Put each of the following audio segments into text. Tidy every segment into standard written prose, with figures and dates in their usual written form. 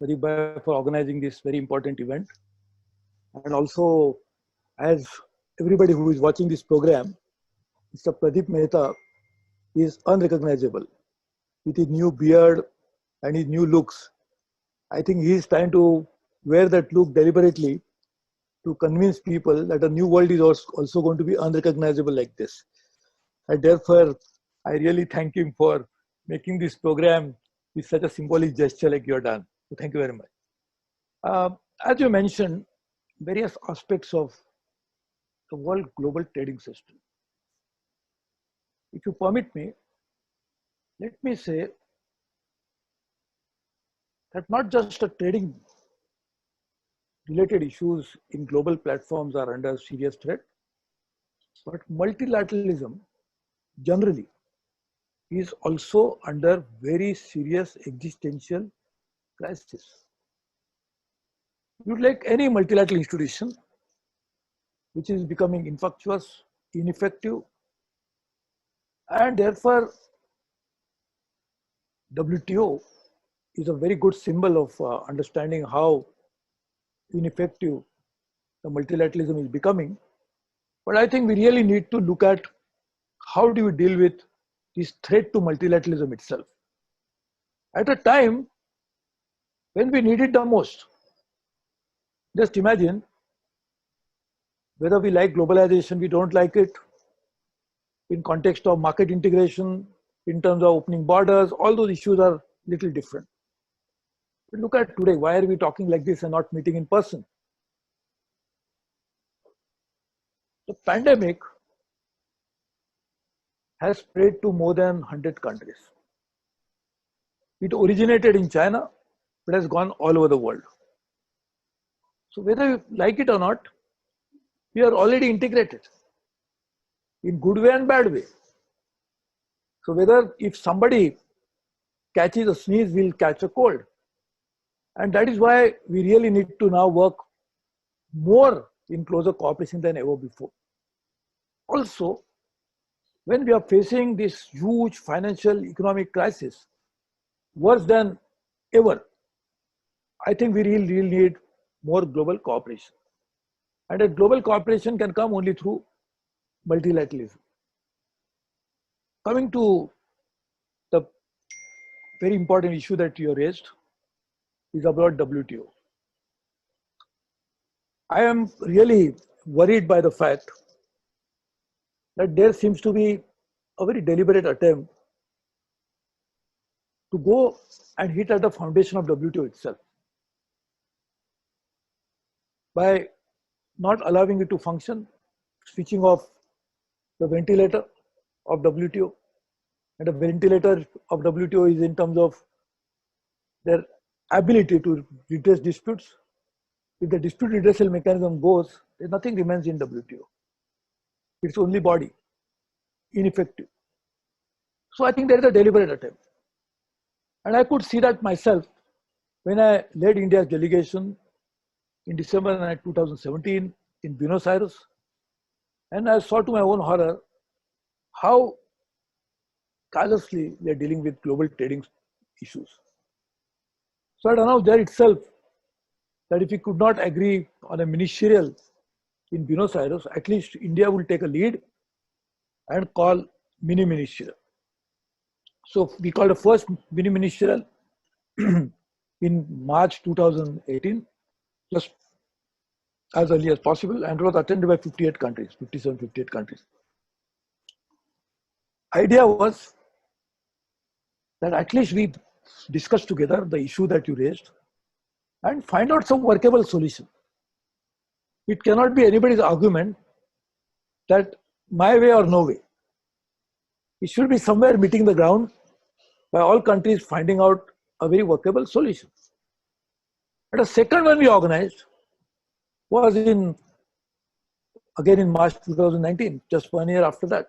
Pradeep for organizing this very important event. And also, as everybody who is watching this program, Mr. Pradeep Mehta is unrecognizable with his new beard and his new looks. I think he is trying to wear that look deliberately to convince people that a new world is also going to be unrecognizable like this. And therefore, I really thank him for making this program with such a symbolic gesture like you have done. So thank you very much. As you mentioned, various aspects of the world global trading system. If you permit me, let me say that not just the trading related issues in global platforms are under serious threat, but multilateralism generally is also under very serious existential crisis. You'd like any multilateral institution which is becoming infructuous, ineffective, and therefore WTO is a very good symbol of understanding how ineffective the multilateralism is becoming. But I think we really need to look at how do we deal with this threat to multilateralism itself at a time when we need it the most. Just imagine whether we like globalization, we don't like it, in context of market integration, in terms of opening borders, all those issues are little different. But look at today, why are we talking like this and not meeting in person? The pandemic has spread to more than 100 countries. It originated in China, but has gone all over the world. So whether you like it or not, we are already integrated in good way and bad way. So whether if somebody catches a sneeze, we'll catch a cold. And that is why we really need to now work more in closer cooperation than ever before. Also, when we are facing this huge financial economic crisis, worse than ever, I think we really need more global cooperation. And a global cooperation can come only through multilateralism. Coming to the very important issue that you raised is about WTO. I am really worried by the fact that there seems to be a very deliberate attempt to go and hit at the foundation of WTO itself by not allowing it to function, switching off the ventilator of WTO. And the ventilator of WTO is in terms of their ability to redress disputes. If the dispute redressal mechanism goes, then nothing remains in WTO. It's only body, ineffective. So I think there is a deliberate attempt. And I could see that myself when I led India's delegation in December 2017 in Buenos Aires. And I saw to my own horror how callously they are dealing with global trading issues. So I announced there itself that if we could not agree on a ministerial in Buenos Aires, at least India will take a lead and call mini-ministerial. So we called the first mini-ministerial in March 2018, just as early as possible, and it was attended by 58 countries, 57, 58 countries. Idea was that at least we discuss together the issue that you raised and find out some workable solution. It cannot be anybody's argument that my way or no way. It should be somewhere meeting the ground by all countries finding out a very workable solution. And the second one we organized was again in March 2019, just 1 year after that.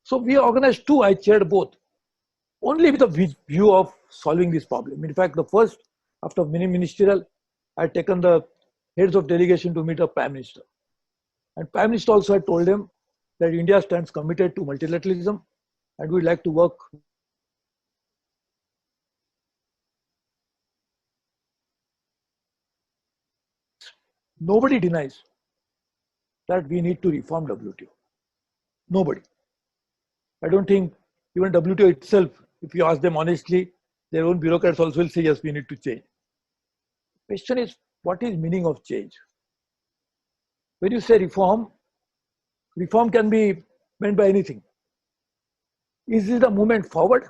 So we organized two, I chaired both, only with a view of solving this problem. In fact, the first, after mini-ministerial, I had taken the heads of delegation to meet a Prime Minister. And Prime Minister also had told them that India stands committed to multilateralism and we'd like to work . Nobody denies that we need to reform WTO. Nobody. I don't think even WTO itself, if you ask them honestly, their own bureaucrats also will say, yes, we need to change. The question is, what is meaning of change? When you say reform, reform can be meant by anything. Is it a movement forward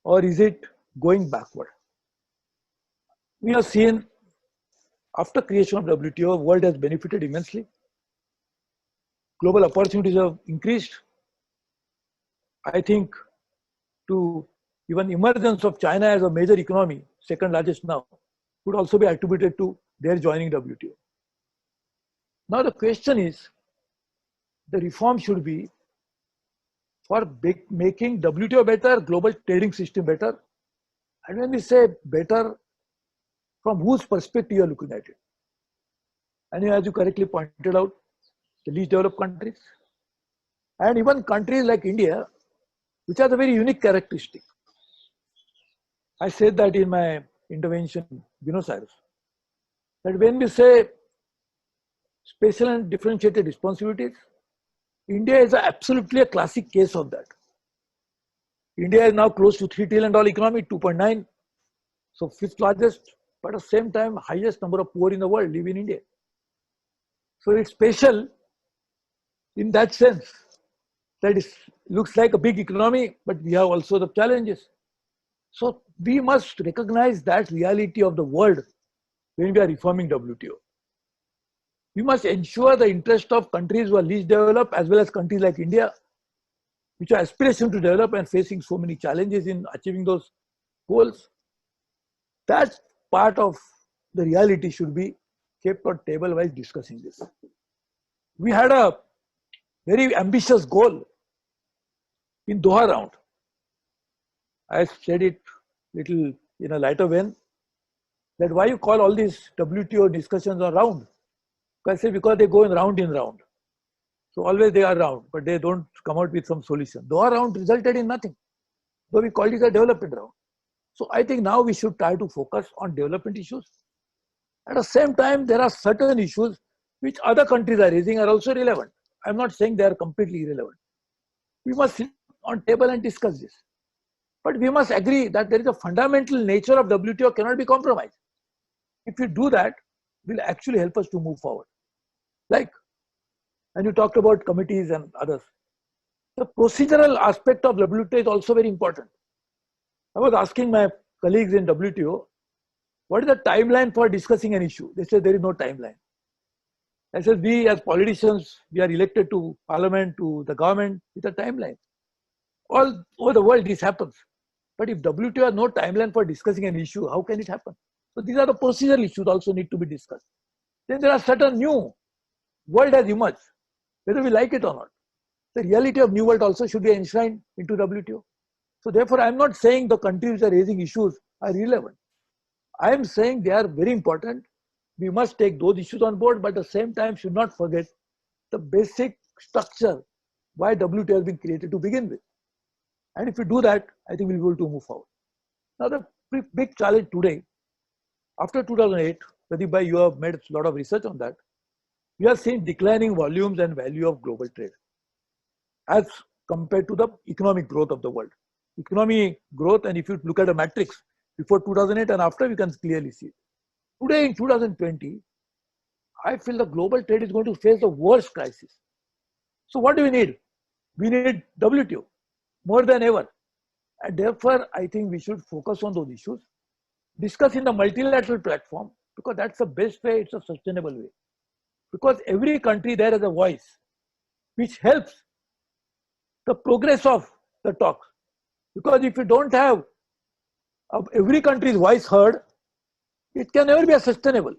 or is it going backward? We have seen after creation of WTO, world has benefited immensely. Global opportunities have increased. I think to even emergence of China as a major economy, second largest now, would also be attributed to their joining WTO. Now the question is, the reform should be for making WTO better, global trading system better. And when we say better, from whose perspective you are looking at it? And as you correctly pointed out, the least developed countries, and even countries like India, which has a very unique characteristic. I said that in my intervention in Buenos Aires, that when we say special and differentiated responsibilities, India is absolutely a classic case of that. India is now close to $3 trillion economy, 2.9, so fifth largest, but at the same time, highest number of poor in the world live in India. So it's special in that sense that it looks like a big economy, but we have also the challenges. So we must recognize that reality of the world when we are reforming WTO. We must ensure the interest of countries who are least developed as well as countries like India, which are aspiration to develop and facing so many challenges in achieving those goals. That part of the reality should be kept on table while discussing this. We had a very ambitious goal in Doha round. I said it little in a lighter vein, that why you call all these WTO discussions are round? I say because they go in round. So always they are round, but they don't come out with some solution. Doha round resulted in nothing. So we called it a development round. So I think now we should try to focus on development issues. At the same time, there are certain issues which other countries are raising are also relevant. I'm not saying they are completely irrelevant. We must sit on table and discuss this. But we must agree that there is a fundamental nature of WTO cannot be compromised. If we do that, it will actually help us to move forward. Like, and you talked about committees and others. The procedural aspect of WTO is also very important. I was asking my colleagues in WTO, what is the timeline for discussing an issue? They said there is no timeline. I said, we as politicians, we are elected to parliament, to the government with a timeline. All over the world this happens. But if WTO has no timeline for discussing an issue, how can it happen? So these are the procedural issues also need to be discussed. Then there are certain new world has emerged, whether we like it or not. The reality of new world also should be enshrined into WTO. So therefore, I am not saying the countries which are raising issues are irrelevant. I am saying they are very important. We must take those issues on board, but at the same time should not forget the basic structure why WTO has been created to begin with. And if we do that, I think we'll be able to move forward. Now the big challenge today, after 2008, Pradeep bhai, you have made a lot of research on that. We have seen declining volumes and value of global trade as compared to the economic growth of the world. Economic growth, and if you look at a matrix before 2008 and after, you can clearly see it. Today in 2020, I feel the global trade is going to face the worst crisis. So what do we need? We need WTO more than ever. And therefore, I think we should focus on those issues, discuss in the multilateral platform, because that's the best way, it's a sustainable way. Because every country there has a voice, which helps the progress of the talks. Because if you don't have every country's voice heard, it can never be a sustainable.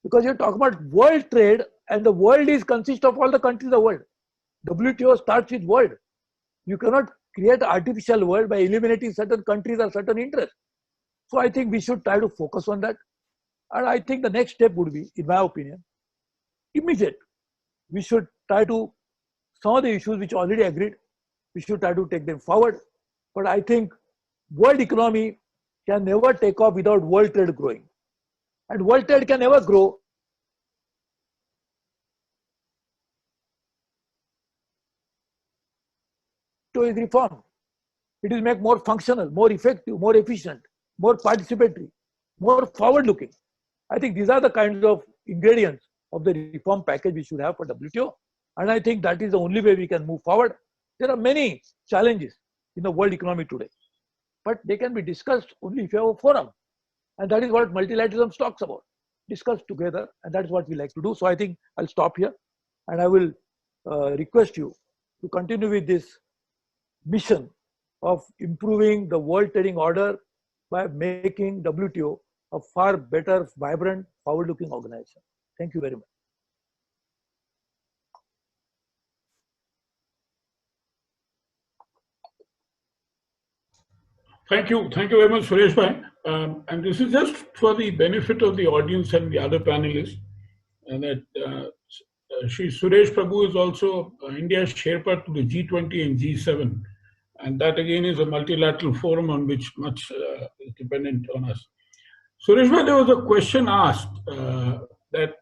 Because you talk about world trade, and the world is consists of all the countries of the world. WTO starts with world. You cannot create an artificial world by eliminating certain countries or certain interests. So I think we should try to focus on that. And I think the next step would be, in my opinion, immediate. We should try to, some of the issues which already agreed, we should try to take them forward. But I think world economy can never take off without world trade growing. And world trade can never grow WTO is reformed. It will make more functional, more effective, more efficient, more participatory, more forward-looking. I think these are the kinds of ingredients of the reform package we should have for WTO. And I think that is the only way we can move forward. There are many challenges in the world economy today, but they can be discussed only if you have a forum. And that is what multilateralism talks about. Discuss together, and that's what we like to do. So I think I'll stop here, and I will request you to continue with this mission of improving the world trading order by making WTO a far better, vibrant, forward-looking organization. Thank you very much. Thank you very much, Suresh bhai. And this is just for the benefit of the audience and the other panelists. And that Shri Suresh Prabhu is also India's Sherpa to the G20 and G7. And that again is a multilateral forum on which much is dependent on us. Suresh bhai, there was a question asked that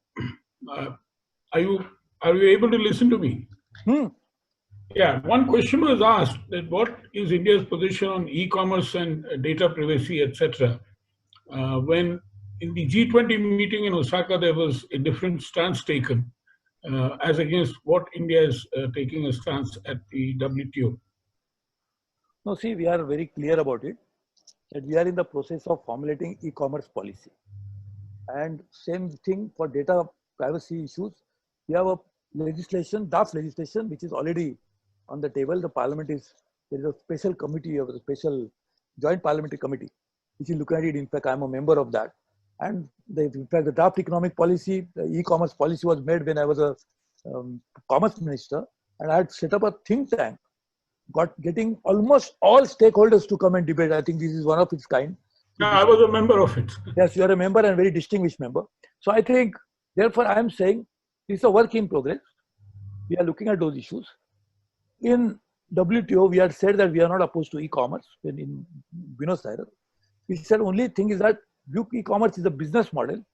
are you able to listen to me? Yeah, one question was asked that what is India's position on e-commerce and data privacy, etc. When in the G20 meeting in Osaka, there was a different stance taken as against what India is taking a stance at the WTO. No, see, we are very clear about it, that we are in the process of formulating e-commerce policy. And same thing for data privacy issues. We have a legislation, draft legislation, which is already on the table. The parliament is, there is a special committee, of a special joint parliamentary committee, which is looking at it. In fact, I'm a member of that. And in fact, the draft economic policy, the e-commerce policy was made when I was a commerce minister, and I had set up a think tank, getting almost all stakeholders to come and debate. I think this is one of its kind. Yeah, I was a member of it. Yes, you are a member and a very distinguished member. So I think, therefore, I am saying it's a work in progress. We are looking at those issues. In WTO, we had said that we are not opposed to e-commerce when in Buenos Aires. We said only thing is that e-commerce is a business model.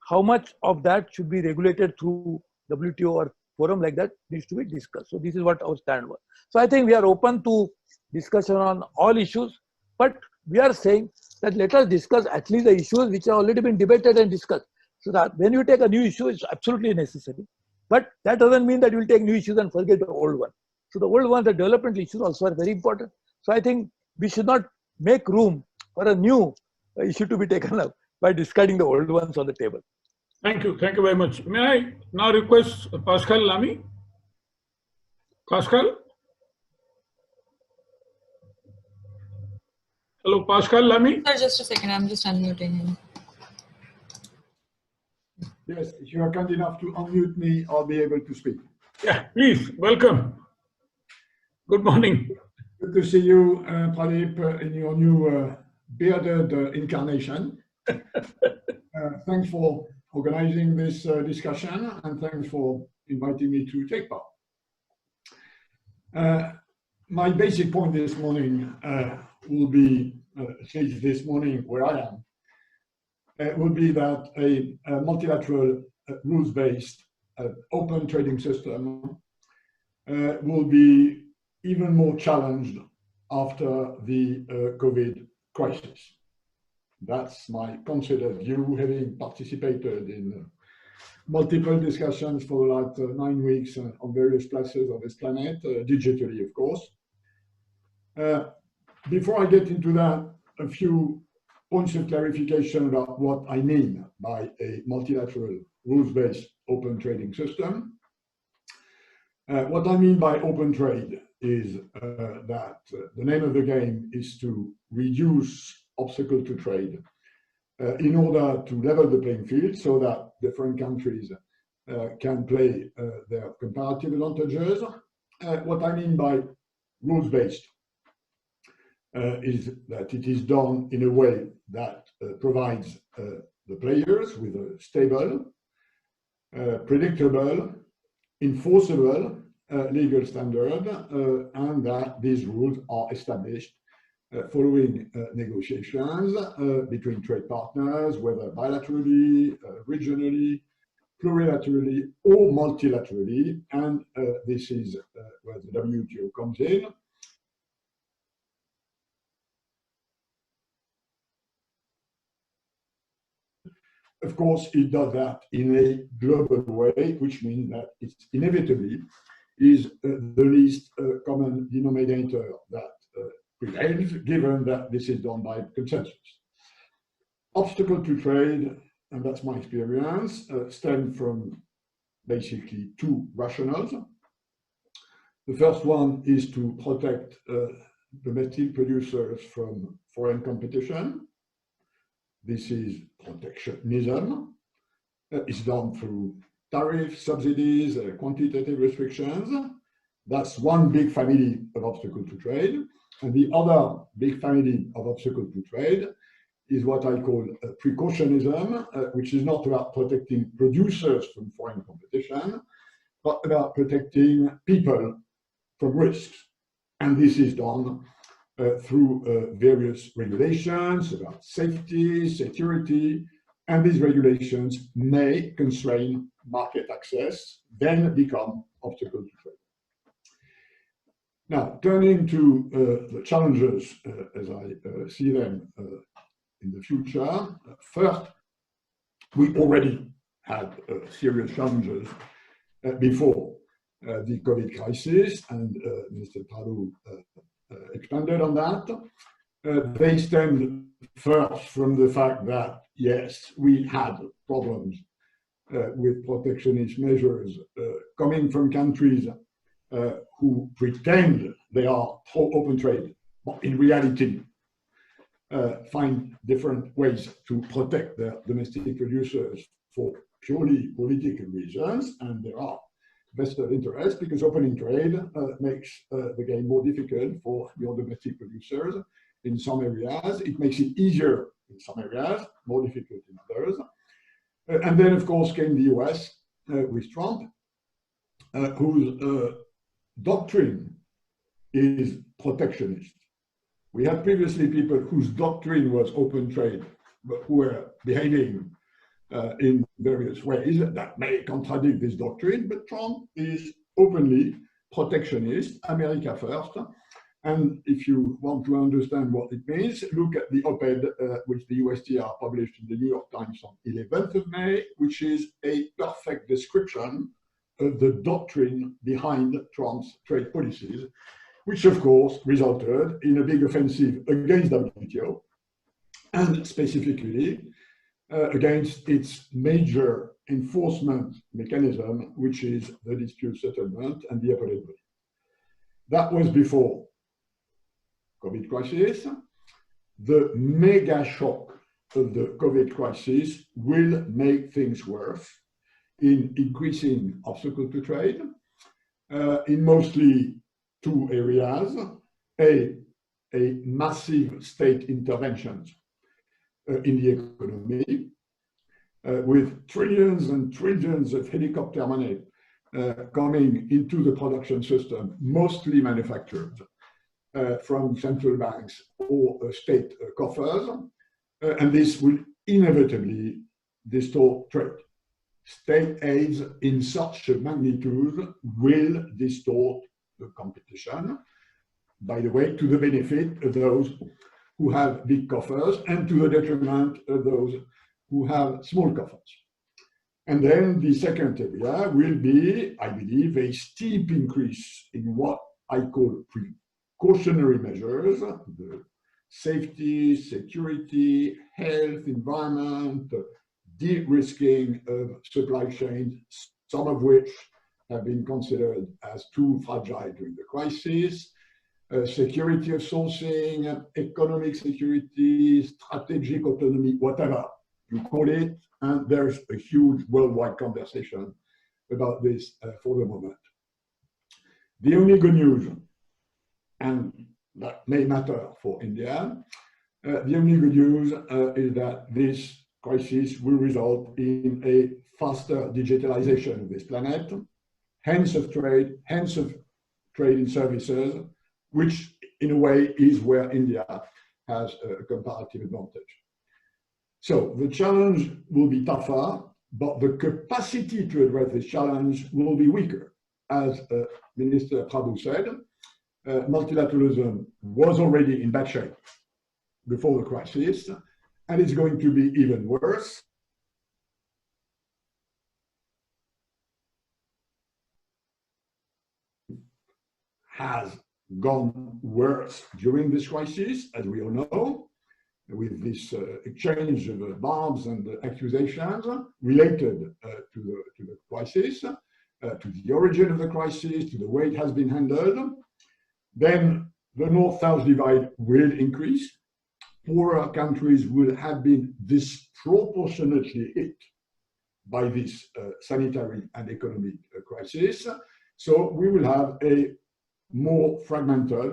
How much of that should be regulated through WTO or forum like that needs to be discussed. So this is what our stand was. So I think we are open to discussion on all issues, but we are saying that let us discuss at least the issues which have already been debated and discussed. So that when you take a new issue, it's absolutely necessary. But that doesn't mean that you will take new issues and forget the old one. So the old ones, the development issues also are very important. So I think we should not make room for a new issue to be taken up by discarding the old ones on the table. Thank you very much. May I now request Pascal Lamy? Pascal? Hello, Pascal Lamy? Sir, just a second, I'm just unmuting him. Yes, if you are kind enough to unmute me, I'll be able to speak. Yeah, please, welcome. Good morning. Good to see you, Pradeep, in your new bearded incarnation. Thanks for organizing this discussion, and thanks for inviting me to take part. My basic point this morning will be, since this morning where I am, will be that a multilateral rules-based open trading system will be even more challenged after the COVID crisis. That's my considered view, having participated in multiple discussions for the last 9 weeks on various places of this planet, digitally, of course. Before I get into that, a few points of clarification about what I mean by a multilateral rules-based open trading system. What I mean by open trade is that the name of the game is to reduce obstacle to trade in order to level the playing field so that different countries can play their comparative advantages. What I mean by rules-based is that it is done in a way that provides the players with a stable, predictable, enforceable legal standard, and that these rules are established following negotiations between trade partners, whether bilaterally, regionally, plurilaterally, or multilaterally. And this is where the WTO comes in. of course, it does that in a global way, which means that it inevitably is the least common denominator that prevails, given that this is done by consensus. Obstacle to trade, and that's my experience, stem from basically two rationales. The first one is to protect domestic producers from foreign competition. This is protectionism. It's done through tariffs, subsidies, quantitative restrictions. That's one big family of obstacle to trade. And the other big family of obstacle to trade is what I call precautionism, which is not about protecting producers from foreign competition, but about protecting people from risks. And this is done through various regulations about safety, security, and these regulations may constrain market access, then become obstacles to trade. Now, turning to the challenges as I see them in the future. First, we already had serious challenges before the COVID crisis, and Mr. Prabhu expanded on that. They stemmed first from the fact that, yes, we had problems with protectionist measures coming from countries who pretend they are pro-open trade, but in reality find different ways to protect their domestic producers for purely political reasons, and there are vested interests, because opening trade makes the game more difficult for your domestic producers in some areas. It makes it easier in some areas, more difficult in others. And then, of course, came the US with Trump, whose doctrine is protectionist. We had previously people whose doctrine was open trade, but who were behaving in various ways that may contradict this doctrine, but Trump is openly protectionist, America first. And if you want to understand what it means, look at the op-ed which the USTR published in the New York Times on 11th of May, which is a perfect description of the doctrine behind Trump's trade policies, which of course resulted in a big offensive against WTO, and specifically against its major enforcement mechanism, which is the dispute settlement and the appellate body. That was before COVID crisis. The mega shock of the COVID crisis will make things worse in increasing obstacle to trade in mostly two areas. A massive state interventions in the economy with trillions and trillions of helicopter money coming into the production system, mostly manufactured from central banks or state coffers, and this will inevitably distort trade. State aids in such a magnitude will distort the competition, by the way, to the benefit of those who have big coffers and to the detriment of those who have small coffers. And then the second area will be, I believe, a steep increase in what I call precautionary measures, the safety, security, health, environment, de-risking of supply chains, some of which have been considered as too fragile during the crisis, security of sourcing, economic security, strategic autonomy, whatever you call it, and there's a huge worldwide conversation about this for the moment. The only good news, and that may matter for India, the only good news is that this crisis will result in a faster digitalization of this planet, hence of trade in services, which in a way is where India has a comparative advantage. So the challenge will be tougher, but the capacity to address this challenge will be weaker. As Minister Prabhu said, multilateralism was already in bad shape before the crisis, and it's going to be even worse. has gone worse during this crisis, as we all know, with this exchange of barbs and accusations related to the crisis, to the origin of the crisis, to the way it has been handled. Then the North-South divide will increase. Poorer countries will have been disproportionately hit by this sanitary and economic crisis. So we will have a more fragmented,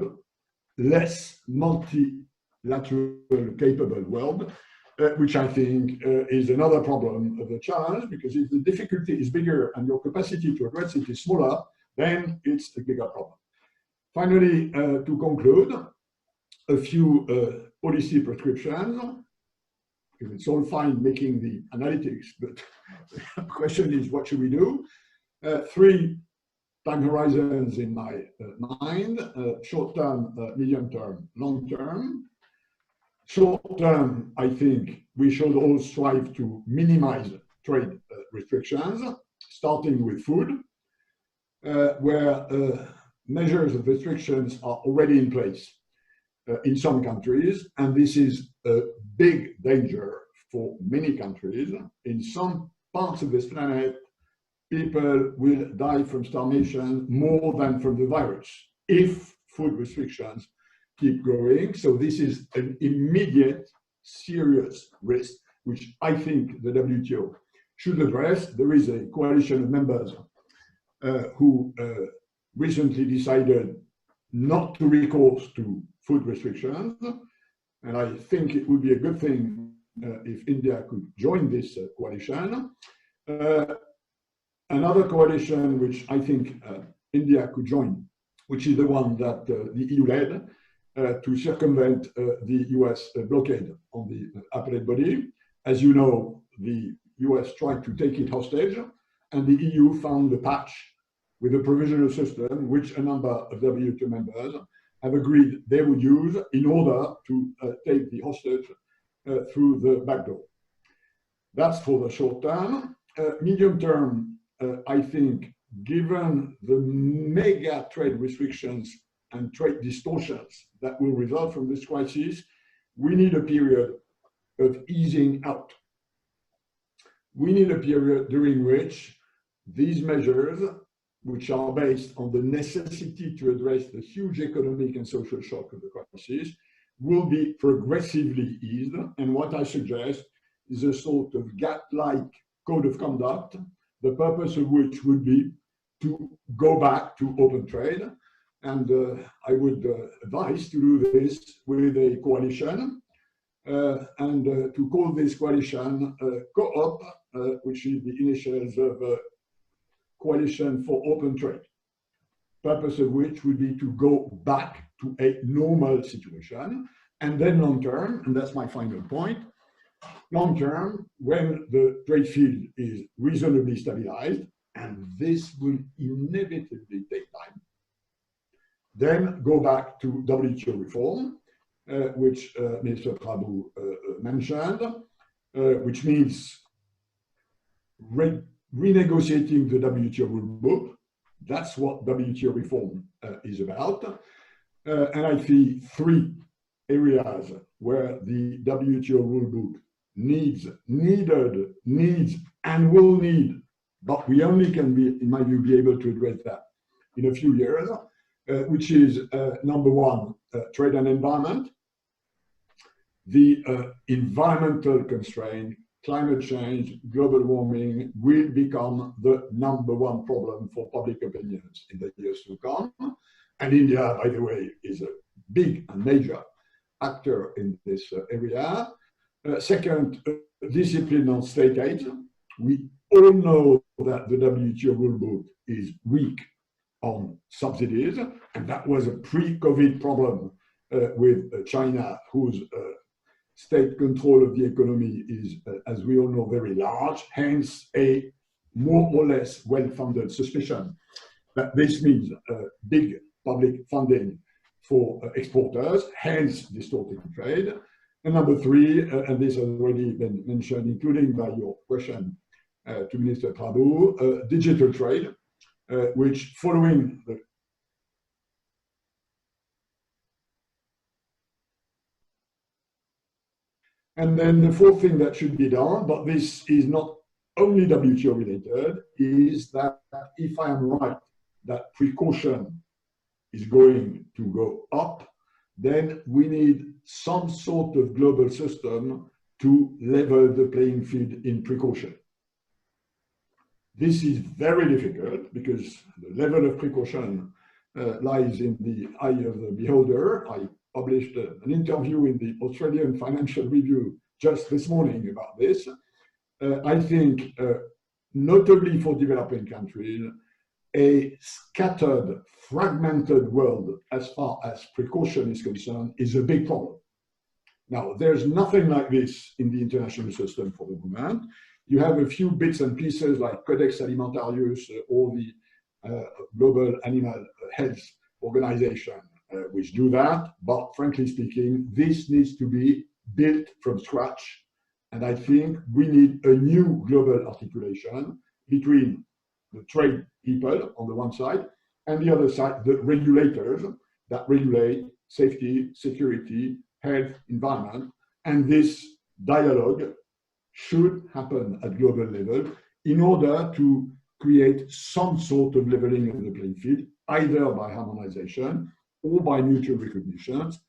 less multilateral capable world, which I think is another problem of the challenge, because if the difficulty is bigger and your capacity to address it is smaller, then it's a bigger problem. Finally, to conclude, a few policy prescriptions. It's all fine making the analytics, but the question is, what should we do? 3 time horizons in my mind: short-term, medium-term, long-term. Short-term, I think we should all strive to minimize trade restrictions, starting with food, where measures of restrictions are already in place in some countries, and this is a big danger for many countries. In some parts of this planet, people will die from starvation more than from the virus if food restrictions keep growing. So this is an immediate, serious risk, which I think the WTO should address. There is a coalition of members who recently decided not to recourse to food restrictions, and I think it would be a good thing if India could join this coalition. Another coalition which I think India could join, which is the one that the EU led to circumvent the US blockade on the appellate body. As you know, the US tried to take it hostage, and the EU found a patch with a provisional system which a number of WTO members have agreed they would use in order to take the hostage through the back door. That's for the short term. Medium term, I think, given the mega trade restrictions and trade distortions that will result from this crisis, we need a period of easing out. We need a period during which these measures, which are based on the necessity to address the huge economic and social shock of the crisis, will be progressively eased. And what I suggest is a sort of GATT-like code of conduct, the purpose of which would be to go back to open trade. And I would advise to do this with a coalition, and to call this coalition Co-op, which is the initials of Coalition for Open Trade, purpose of which would be to go back to a normal situation. And then long term, and that's my final point, long term, when the trade field is reasonably stabilized, and this will inevitably take time, then go back to WTO reform, which Mr. Prabhu mentioned, which means renegotiating the WTO rule book. That's what WTO reform is about. And I see 3 areas where the WTO rule book needs, and will need, but we only can be, in my view, be able to address that in a few years, which is number 1, trade and environment. The environmental constraint, climate change, global warming will become the number 1 problem for public opinions in the years to come. And India, by the way, is a big and major actor in this area. Second, discipline on state aid. We all know that the WTO rule book is weak on subsidies, and that was a pre-COVID problem with China, whose state control of the economy is, as we all know, very large, hence a more or less well-founded suspicion that this means big public funding for exporters, hence distorting trade. And number 3, and this has already been mentioned, including by your question to Minister Prabhu, digital trade, which following the And then the fourth thing that should be done, but this is not only WTO related, is that if I am right, that precaution is going to go up, then we need some sort of global system to level the playing field in precaution. This is very difficult because the level of precaution lies in the eye of the beholder. I published an interview in the Australian Financial Review just this morning about this. I think, notably for developing countries, a scattered, fragmented world as far as precaution is concerned is a big problem. Now, there's nothing like this in the international system for the moment. You have a few bits and pieces like Codex Alimentarius or the Global Animal Health Organization, which do that. But frankly speaking, this needs to be built from scratch. And I think we need a new global articulation between the trade people on the one side and the other side, the regulators that regulate safety, security, health, environment. And this dialogue should happen at global level in order to create some sort of leveling of the playing field, either by harmonization or by mutual recognitions.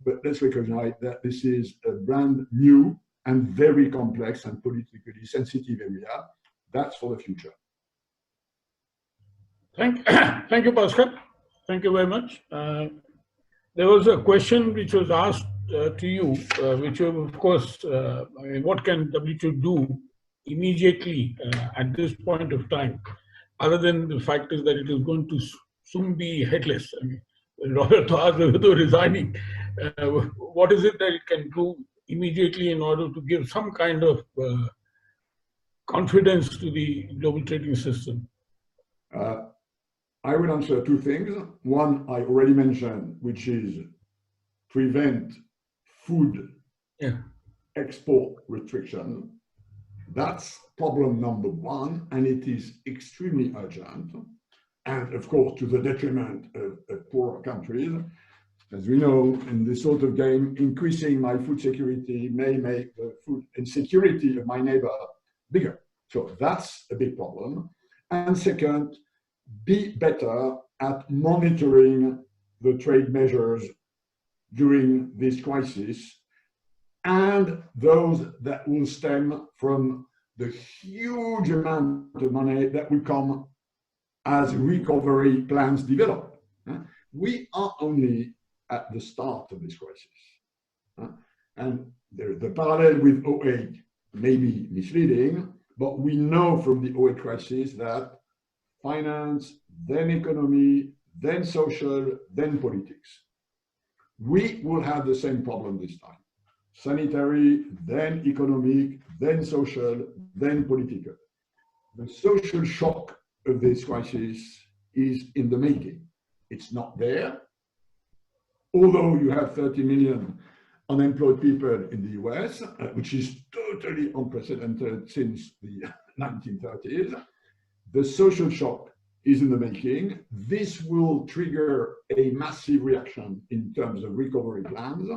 But let's recognize that this is a brand new and very complex and politically sensitive area. That's for the future. Thank you, Pascal. Thank you very much. There was a question which was asked to you, which of course, I mean, what can WTO do immediately at this point of time, other than the fact is that it is going to soon be headless. I mean, in order to ask whether resigning, what is it that it can do immediately in order to give some kind of confidence to the global trading system? I will answer two things. One I already mentioned, which is prevent food export restriction. That's problem number one, and it is extremely urgent. And of course, to the detriment of poor countries. As we know, in this sort of game, increasing my food security may make the food insecurity of my neighbor bigger. So that's a big problem. And second, be better at monitoring the trade measures during this crisis and those that will stem from the huge amount of money that will come as recovery plans develop. We are only at the start of this crisis. And the parallel with 2008 may be misleading, but we know from the 2008 crisis that finance, then economy, then social, then politics. We will have the same problem this time. Sanitary, then economic, then social, then political. The social shock of this crisis is in the making. It's not there. Although you have 30 million unemployed people in the US, which is totally unprecedented since the 1930s, the social shock is in the making. This will trigger a massive reaction in terms of recovery plans.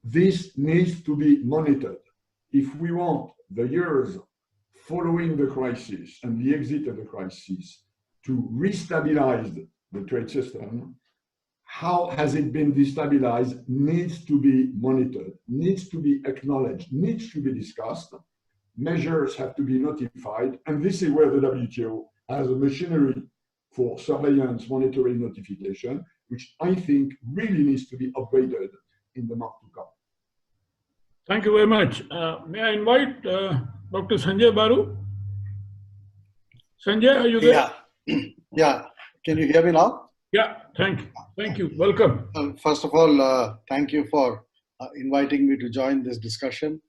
This needs to be monitored. If we want the years following the crisis and the exit of the crisis to restabilize the trade system, how has it been destabilized needs to be monitored, needs to be acknowledged, needs to be discussed. Measures have to be notified, and this is where the WTO has a machinery for surveillance, monitoring, notification, which I think really needs to be upgraded in the month to come. Thank you very much. May I invite Dr. Sanjaya Baru? Sanjay, are you there? Yeah. Yeah. Can you hear me now? Yeah, thank you. Thank you. Welcome. First of all, thank you for inviting me to join this discussion.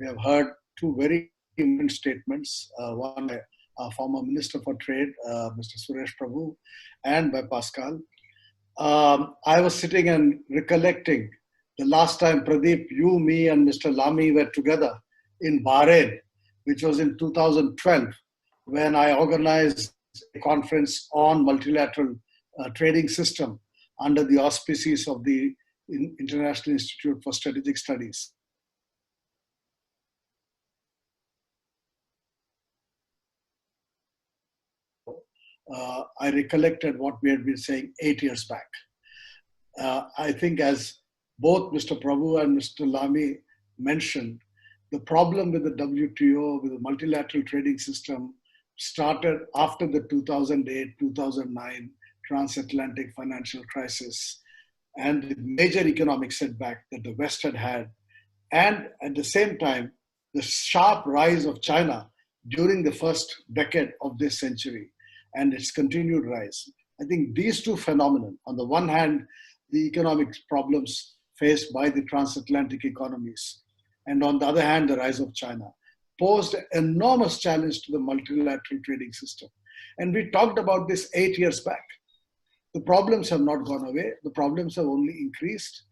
We have heard two very important statements, one by our former Minister for Trade, Mr. Suresh Prabhu, and by Pascal. I was sitting and recollecting the last time Pradeep, you, me, and Mr. Lamy were together in Bahrain, which was in 2012, when I organized a conference on multilateral trading system under the auspices of the International Institute for Strategic Studies. I recollected what we had been saying 8 years back. I think as both Mr. Prabhu and Mr. Lamy mentioned, the problem with the WTO, with the multilateral trading system, started after the 2008-2009 transatlantic financial crisis and the major economic setback that the West had had, and at the same time, the sharp rise of China during the first decade of this century and its continued rise. I think these two phenomena, on the one hand, the economic problems faced by the transatlantic economies, and on the other hand, the rise of China, posed an enormous challenge to the multilateral trading system. And we talked about this 8 years back. The problems have not gone away. The problems have only increased.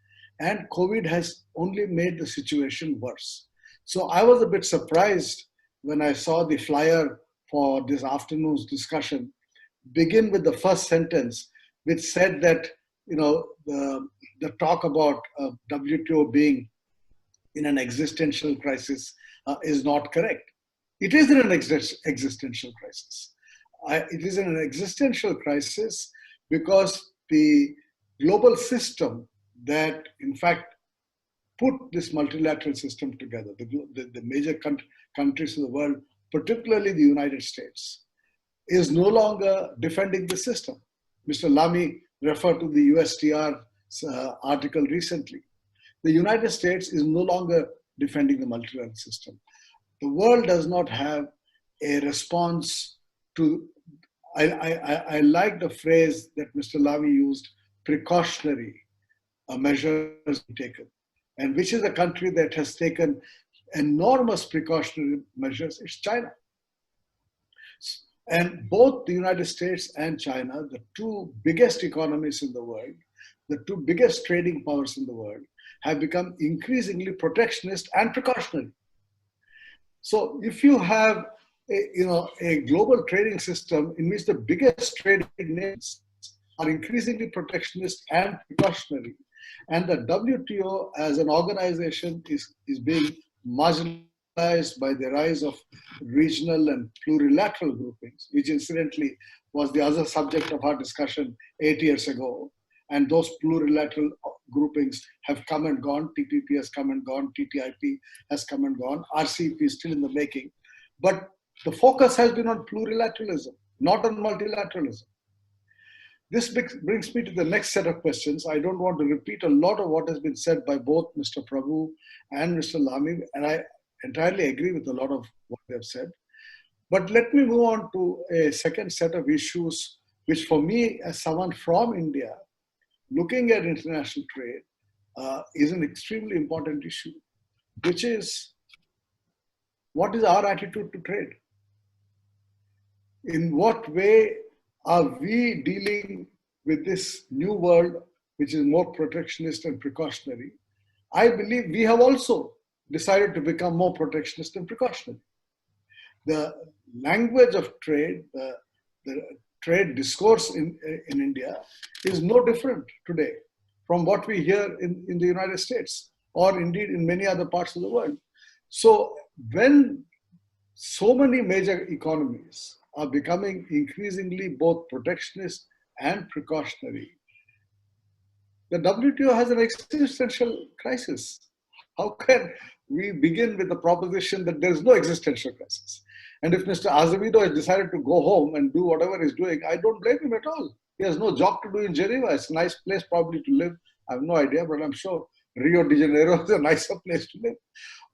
And COVID has only made the situation worse. So I was a bit surprised when I saw the flyer for this afternoon's discussion begin with the first sentence, which said that, you know, the talk about WTO being in an existential crisis is not correct. It is in an existential crisis. It is in an existential crisis because the global system that, in fact, put this multilateral system together, the major countries of the world, particularly the United States, is no longer defending the system. Mr. Lamy referred to the USTR article recently. The United States is no longer defending the multilateral system. The world does not have a response to, I like the phrase that Mr. Lamy used, precautionary measures taken. And which is a country that has taken enormous precautionary measures? It's China. And both the United States and China, the two biggest economies in the world, the two biggest trading powers in the world, have become increasingly protectionist and precautionary. So if you have a global trading system in which the biggest trading nations are increasingly protectionist and precautionary, and the WTO as an organization is being marginalized by the rise of regional and plurilateral groupings, which incidentally was the other subject of our discussion 8 years ago. And those plurilateral groupings have come and gone. TPP has come and gone. TTIP has come and gone. RCEP is still in the making. But the focus has been on plurilateralism, not on multilateralism. This brings me to the next set of questions. I don't want to repeat a lot of what has been said by both Mr. Prabhu and Mr. Lamy, and I entirely agree with a lot of what they have said. But let me move on to a second set of issues, which for me, as someone from India, looking at international trade, is an extremely important issue, which is, what is our attitude to trade? In what way are we dealing with this new world, which is more protectionist and precautionary? I believe we have also decided to become more protectionist and precautionary. The language of trade, the trade discourse in India is no different today from what we hear in the United States, or indeed in many other parts of the world. So when so many major economies are becoming increasingly both protectionist and precautionary, the WTO has an existential crisis. How can we begin with the proposition that there is no existential crisis? And if Mr. Azevedo has decided to go home and do whatever he's doing, I don't blame him at all. He has no job to do in Geneva. It's a nice place probably to live. I have no idea, but I'm sure Rio de Janeiro is a nicer place to live.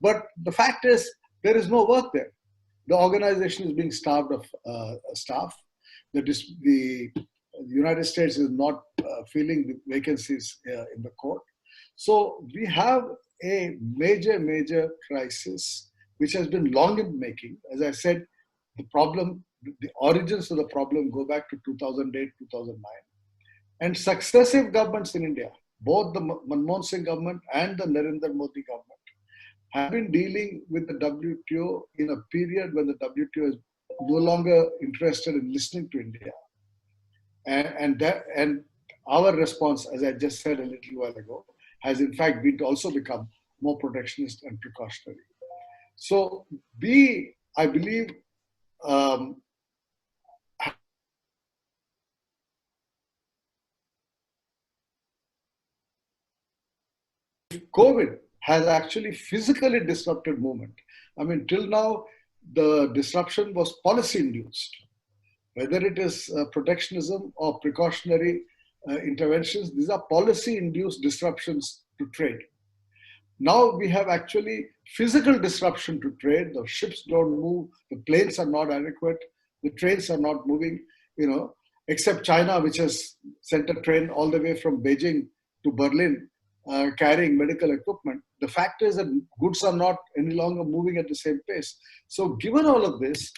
But the fact is, there is no work there. The organization is being starved of staff. The United States is not filling the vacancies in the court. So we have a major crisis, which has been long in making. As I said, the origins of the problem go back to 2008, 2009. And successive governments in India, both the Manmohan Singh government and the Narendra Modi government, have been dealing with the WTO in a period when the WTO is no longer interested in listening to India. And our response, as I just said a little while ago, has in fact been to also become more protectionist and precautionary. So I believe, COVID has actually physically disrupted movement. I mean, till now, the disruption was policy-induced. Whether it is protectionism or precautionary interventions, these are policy-induced disruptions to trade. Now we have actually physical disruption to trade. The ships don't move, the planes are not adequate, the trains are not moving, except China, which has sent a train all the way from Beijing to Berlin carrying medical equipment. The fact is that goods are not any longer moving at the same pace. So given all of this,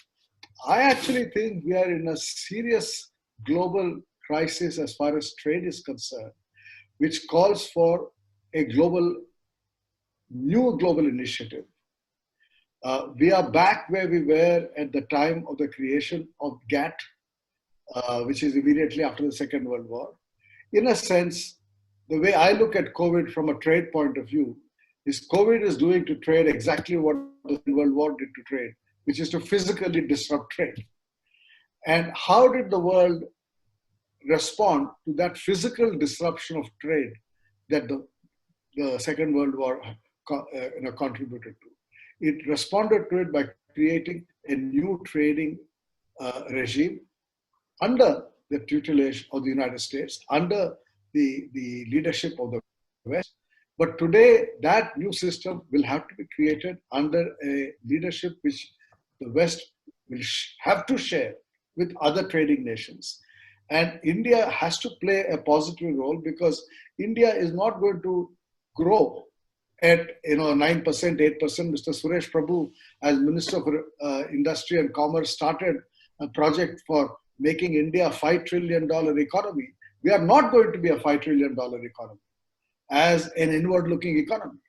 I actually think we are in a serious global crisis as far as trade is concerned, which calls for a new global initiative. We are back where we were at the time of the creation of GATT, which is immediately after the Second World War. In a sense, the way I look at COVID from a trade point of view is COVID is doing to trade exactly what the Second World War did to trade, which is to physically disrupt trade. And how did the world respond to that physical disruption of trade that the Second World War contributed to? It responded to it by creating a new trading regime under the tutelage of the United States, under the leadership of the West. But today, that new system will have to be created under a leadership which the West will have to share with other trading nations. And India has to play a positive role, because India is not going to grow at 9%, 8%. Mr. Suresh Prabhu, as Minister for Industry and Commerce, started a project for making India a $5 trillion economy. We are not going to be a $5 trillion economy as an inward-looking economy.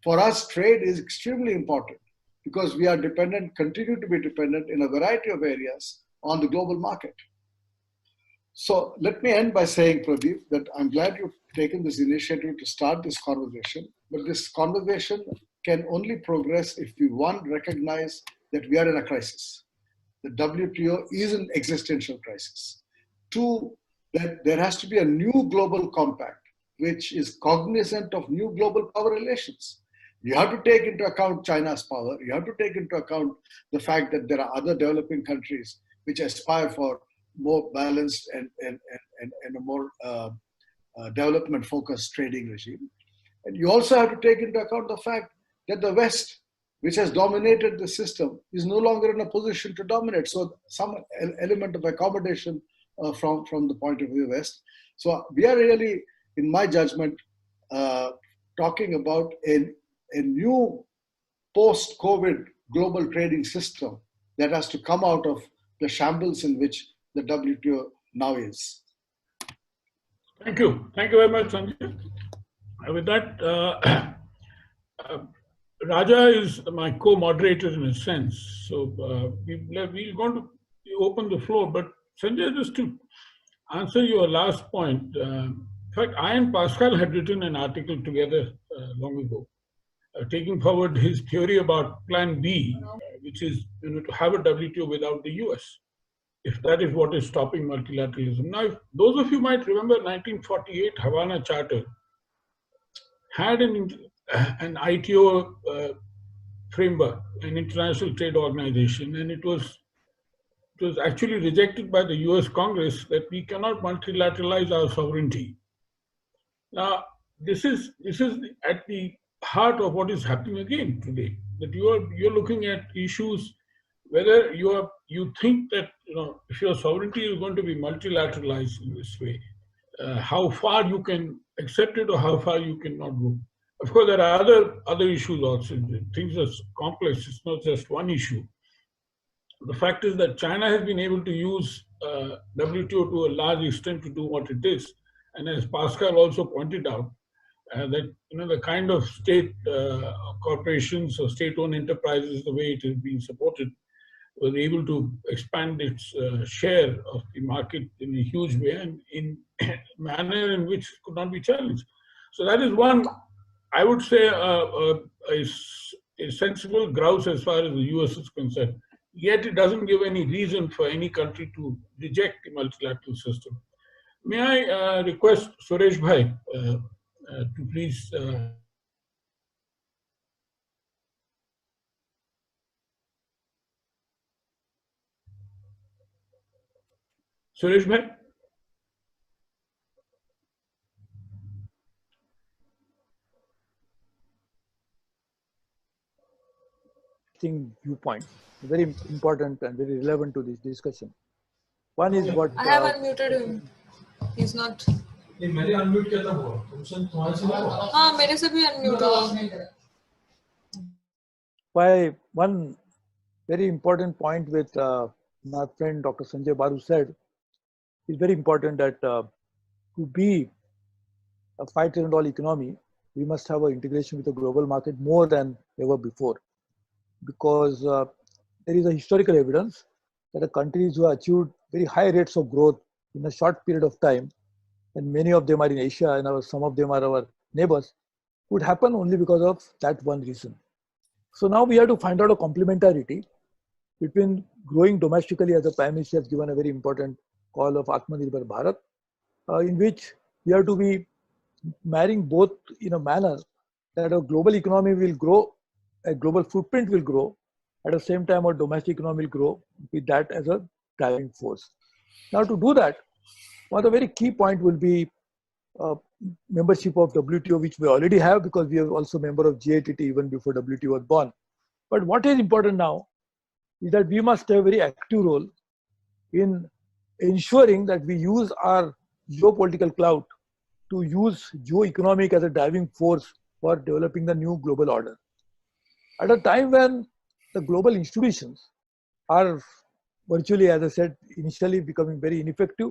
For us, trade is extremely important because we are dependent, continue to be dependent in a variety of areas on the global market. So let me end by saying, Pradeep, that I'm glad you've taken this initiative to start this conversation, but this conversation can only progress if we, one, recognize that we are in a crisis. The WTO is an existential crisis. Two, that there has to be a new global compact, which is cognizant of new global power relations. You have to take into account China's power. You have to take into account the fact that there are other developing countries which aspire for more balanced and a more development-focused trading regime. And you also have to take into account the fact that the West, which has dominated the system, is no longer in a position to dominate. So some element of accommodation from the point of view of the West. So we are really, in my judgment, talking about a new post-COVID global trading system that has to come out of the shambles in which the WTO now is. Thank you. Thank you very much, Sanjay. With that, Raja is my co-moderator in a sense. So we're going to open the floor. But Sanjay, just to answer your last point, in fact, I and Pascal had written an article together long ago, taking forward his theory about Plan B, which is to have a WTO without the US, if that is what is stopping multilateralism. Now, those of you might remember 1948 Havana Charter had an ITO framework, an international trade organization, and it was actually rejected by the US Congress that we cannot multilateralize our sovereignty. Now, this is at the heart of what is happening again today, that you're looking at issues whether you think that if your sovereignty is going to be multilateralized in this way, how far you can accept it or how far you cannot go. Of course, there are other issues also. Things are complex. It's not just one issue. The fact is that China has been able to use WTO to a large extent to do what it is, and as Pascal also pointed out, that the kind of state corporations or state-owned enterprises, the way it is being supported, was able to expand its share of the market in a huge way and in a manner in which it could not be challenged. So that is one, I would say, a sensible grouse as far as the US is concerned. Yet it doesn't give any reason for any country to reject the multilateral system. May I request Suresh Bhai to please Suresh bhai? Viewpoint, very important and very relevant to this discussion. One is what I have unmuted him. He's not. मैंने unmute किया था वो तुमसे तुम्हारे से नहीं हुआ हाँ मेरे से भी unmute हुआ. why one very important point with my friend Dr. Sanjay Baru said is very important that to be a $5 trillion economy, we must have an integration with the global market more than ever before, because there is a historical evidence that the countries who have achieved very high rates of growth in a short period of time, and many of them are in Asia and some of them are our neighbors, would happen only because of that one reason. So now we have to find out a complementarity between growing domestically, as the Prime Minister has given a very important call of Atmanirbhar Bharat, in which we have to be marrying both in a manner that a global economy will grow, a global footprint will grow, at the same time our domestic economy will grow with that as a driving force. Now to do that, one of the very key point will be membership of WTO, which we already have because we are also member of GATT even before WTO was born. But what is important now is that we must have a very active role in ensuring that we use our geopolitical clout to use geo-economic as a driving force for developing the new global order. At a time when the global institutions are virtually, as I said, initially becoming very ineffective,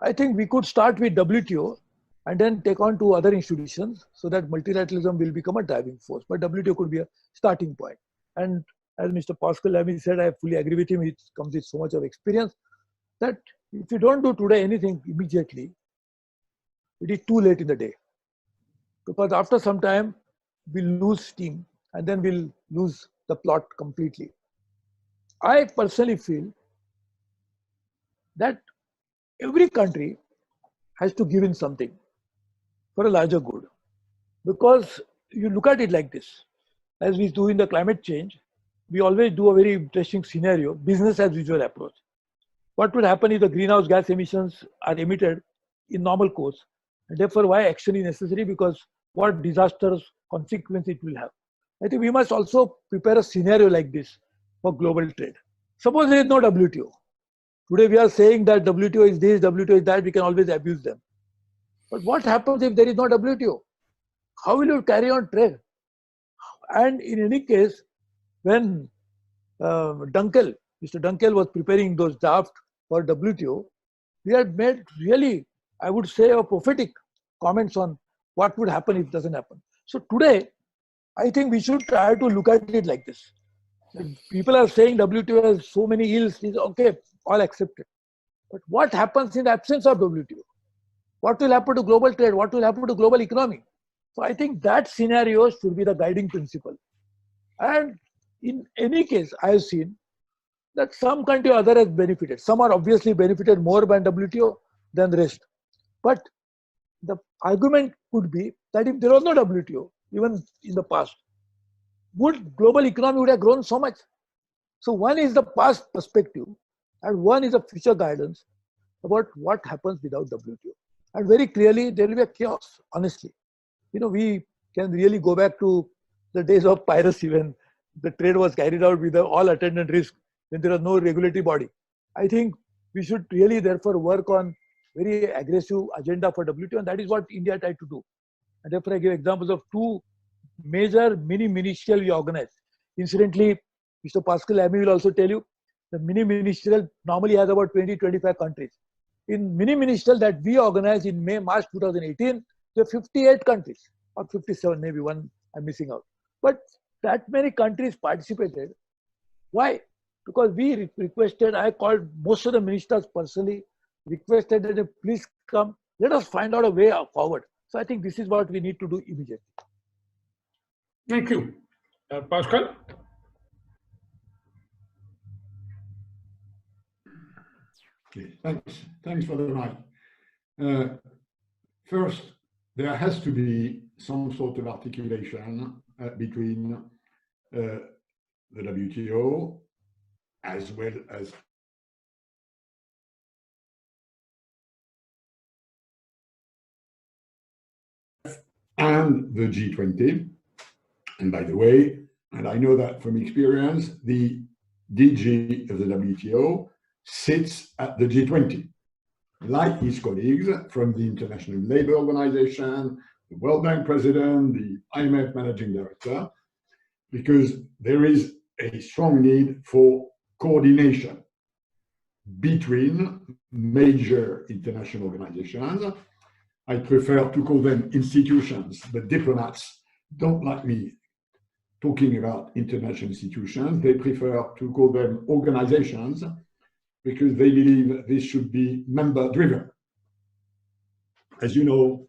I think we could start with WTO and then take on to other institutions so that multilateralism will become a driving force. But WTO could be a starting point. And as Mr. Pascal Lamy said, I fully agree with him. He comes with so much of experience that if you don't do today anything immediately, it is too late in the day. Because after some time, we'll lose steam and then we'll lose the plot completely. I personally feel that every country has to give in something for a larger good. Because you look at it like this, as we do in the climate change, we always do a very interesting scenario, business as usual approach. What will happen if the greenhouse gas emissions are emitted in normal course? And therefore, why action is necessary? Because what disastrous consequence it will have. I think we must also prepare a scenario like this for global trade. Suppose there is no WTO. Today we are saying that WTO is this, WTO is that, we can always abuse them. But what happens if there is no WTO? How will you carry on trade? And in any case, when Mr. Dunkel was preparing those drafts for WTO, we had made really, I would say, a prophetic comments on what would happen if it doesn't happen. So today, I think we should try to look at it like this. People are saying WTO has so many ills, is okay, all accepted. But what happens in the absence of WTO? What will happen to global trade? What will happen to global economy? So I think that scenario should be the guiding principle. And in any case, I have seen that some country or other has benefited. Some are obviously benefited more by WTO than the rest. But the argument could be that if there was no WTO, even in the past, would global economy would have grown so much? So one is the past perspective and one is a future guidance about what happens without WTO. And very clearly, there will be a chaos, honestly. You know, we can really go back to the days of piracy when the trade was carried out with all attendant risk, when there was no regulatory body. I think we should really therefore work on very aggressive agenda for WTO, and that is what India tried to do. And therefore I give examples of two major mini-ministerial we organized. Incidentally, Mr. Pascal Lamy will also tell you, the mini-ministerial normally has about 20-25 countries. In mini-ministerial that we organized in March 2018, there are 58 countries, or 57, maybe one I'm missing out. But that many countries participated. Why? Because we requested, I called most of the ministers personally, requested that they please come, let us find out a way forward. So I think this is what we need to do immediately. Thank you. Pascal? Okay, thanks for the mic. First, there has to be some sort of articulation between the WTO as well as and the G20. And by the way, and I know that from experience, the DG of the WTO sits at the G20, like his colleagues from the International Labour Organization, the World Bank president, the IMF managing director, because there is a strong need for coordination between major international organizations. I prefer to call them institutions, but diplomats don't like me talking about international institutions. They prefer to call them organizations because they believe this should be member-driven. As you know,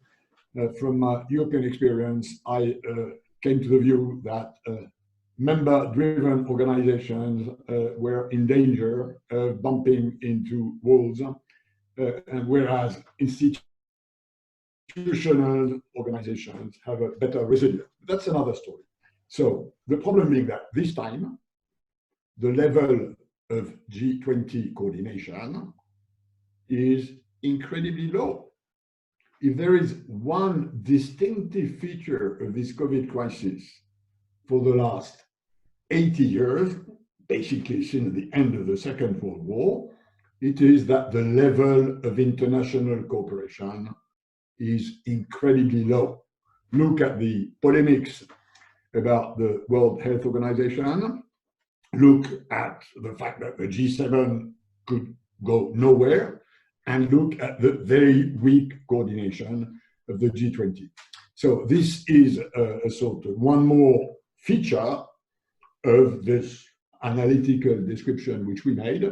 from European experience, I came to the view that member-driven organizations were in danger of bumping into walls, and whereas institutional organizations have a better resilience. That's another story. So the problem being that this time, the level of G20 coordination is incredibly low. If there is one distinctive feature of this COVID crisis for the last 80 years, basically since the end of the Second World War, it is that the level of international cooperation is incredibly low. Look at the polemics about the World Health Organization. Look at the fact that the G7 could go nowhere, and look at the very weak coordination of the G20. So this is a sort of one more feature of this analytical description which we made,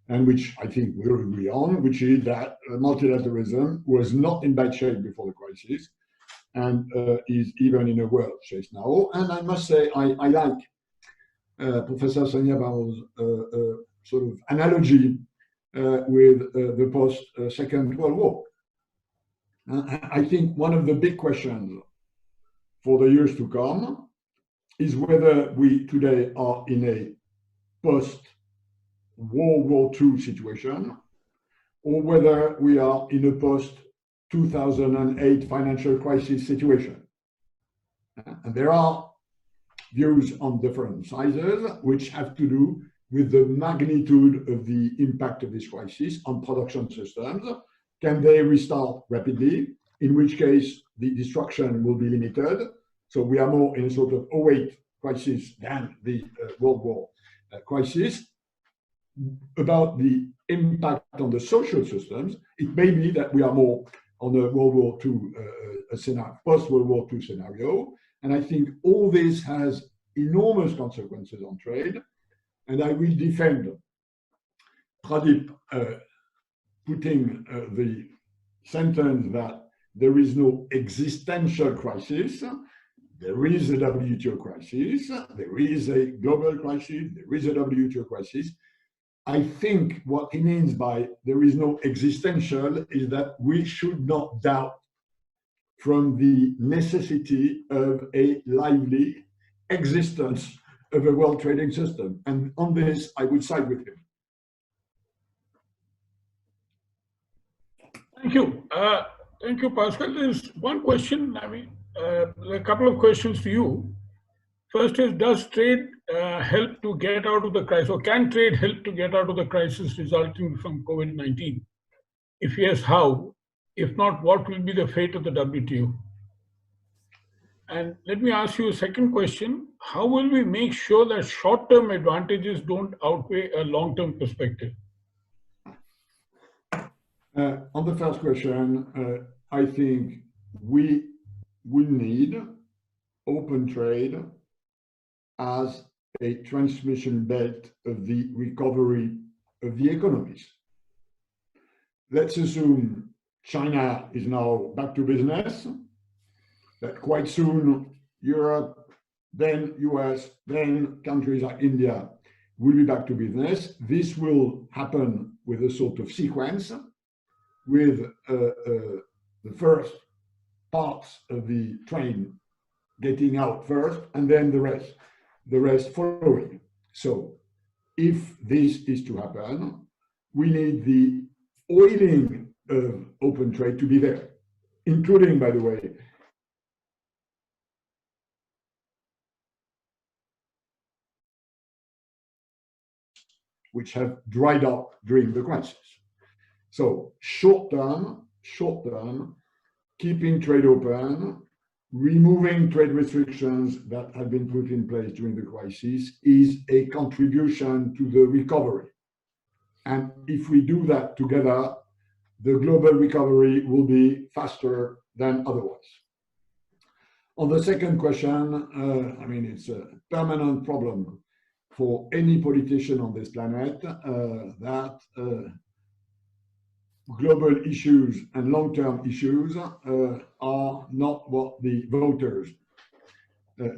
and which I think we all agree on, which is that multilateralism was not in bad shape before the crisis, and is even in a worse shape now. And I must say, I like Professor Sanjaya's sort of analogy with the post-Second World War. I think one of the big questions for the years to come is whether we today are in a post-World War II situation, or whether we are in a post-2008 financial crisis situation. And there are views on different sizes, which have to do with the magnitude of the impact of this crisis on production systems. Can they restart rapidly? In which case, the destruction will be limited. So we are more in a sort of 08 crisis than the World War crisis. About the impact on the social systems, it may be that we are more on a World War II scenario, post-World War II scenario. And I think all this has enormous consequences on trade. And I will defend Pradeep putting the sentence that there is no existential crisis. There is a WTO crisis. There is a global crisis. There is a WTO crisis. I think what he means by there is no existential is that we should not doubt from the necessity of a lively existence of a world trading system. And on this, I would side with him. Thank you. Thank you, Pascal. There's one question, a couple of questions to you. First is, does trade help to get out of the crisis, or can trade help to get out of the crisis resulting from COVID-19? If yes, how? If not, what will be the fate of the WTO? And let me ask you a second question. How will we make sure that short-term advantages don't outweigh a long-term perspective? On the first question, I think we will need open trade as a transmission belt of the recovery of the economies. Let's assume China is now back to business, that quite soon Europe, then US, then countries like India will be back to business. This will happen with a sort of sequence, with the first parts of the train getting out first, and then the rest following. So if this is to happen, we need the oiling of open trade to be there, including, by the way, which have dried up during the crisis. So short term, keeping trade open, removing trade restrictions that have been put in place during the crisis is a contribution to the recovery. And if we do that together, the global recovery will be faster than otherwise. On the second question, I mean, it's a permanent problem for any politician on this planet that global issues and long-term issues are not what the voters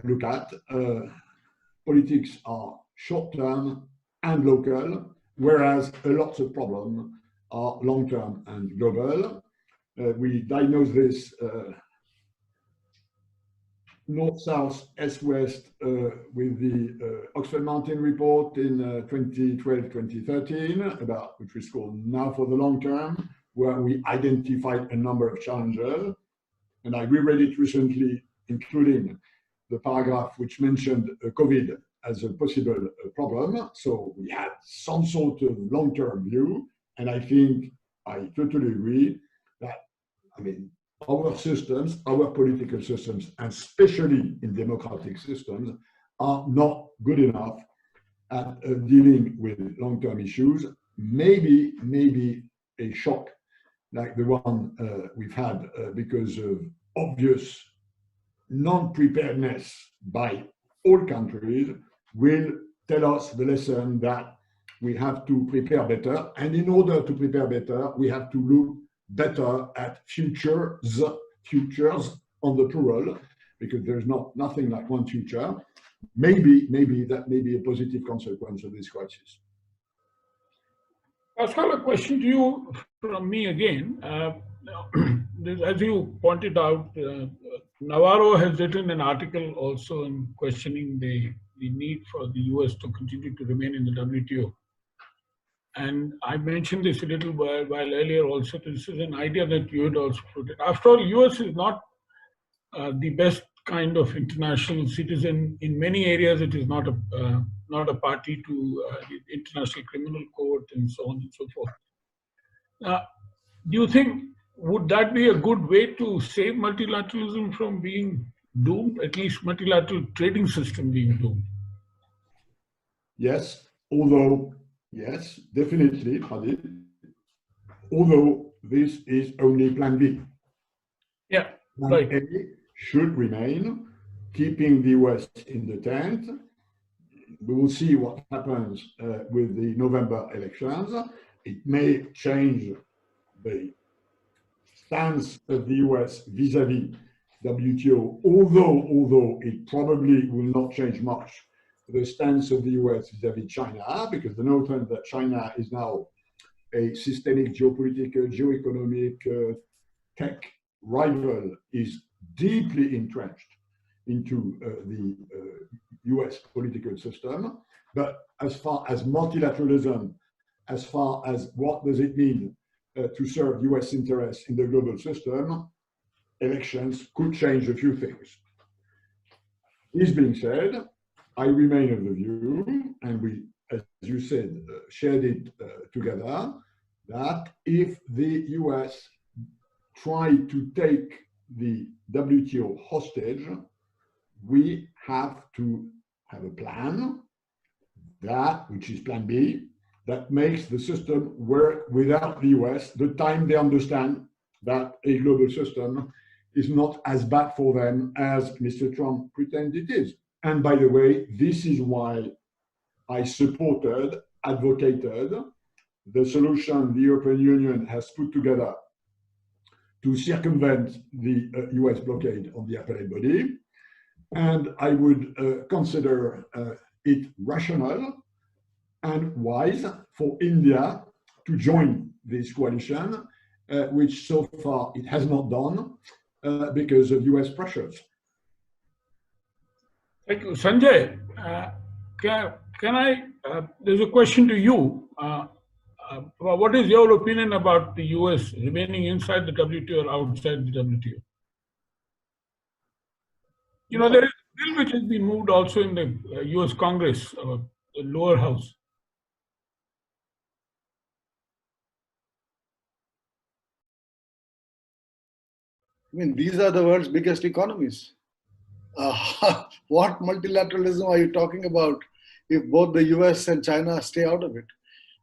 look at. Politics are short-term and local, whereas a lot of problems are long-term and global. We diagnose this north-south, east-west with the Oxford Mountain report in 2012-2013, about which was called Now for the Long Term, where we identified a number of challenges. And I reread it recently, including the paragraph which mentioned COVID as a possible problem. So we had some sort of long-term view. And I think I totally agree that, I mean, our systems, our political systems, and especially in democratic systems, are not good enough at dealing with long-term issues. Maybe a shock like the one we've had because of obvious non-preparedness by all countries will tell us the lesson that we have to prepare better. And in order to prepare better, we have to look better at futures on the plural, because there's nothing like one future. Maybe that may be a positive consequence of this crisis. Pascal, a question to you from me again. As you pointed out, Navarro has written an article also in questioning the need for the US to continue to remain in the WTO. And I mentioned this a little while earlier also. This is an idea that you had also floated. After all, US is not the best kind of international citizen. In many areas, it is not a party to the International Criminal Court and so on and so forth. Do you think, would that be a good way to save multilateralism from being doomed, at least multilateral trading system being doomed? Yes, although, yes, definitely, Pradeep. Although this is only Plan B. Yeah, Plan right. A should remain, keeping the US in the tent. We will see what happens with the November elections. It may change the stance of the US vis-à-vis WTO, although it probably will not change much the stance of the US vis-à-vis China, because the notion that China is now a systemic geopolitical, geoeconomic, tech rival is deeply entrenched into the US political system. But as far as multilateralism, as far as what does it mean to serve US interests in the global system, elections could change a few things. This being said, I remain of the view, and we, as you said, shared it together, that if the US try to take the WTO hostage, we have to have a plan, which is Plan B, that makes the system work without the US the time they understand that a global system is not as bad for them as Mr. Trump pretends it is. And by the way, this is why I advocated the solution the European Union has put together to circumvent the US blockade on the appellate body. And I would consider it rational and wise for India to join this coalition, which so far it has not done because of US pressures. Thank you. Sanjay, can I, there's a question to you. What is your opinion about the US remaining inside the WTO or outside the WTO? You know, there is a bill which has been moved also in the US Congress, the lower house. I mean, these are the world's biggest economies. What multilateralism are you talking about if both the US and China stay out of it?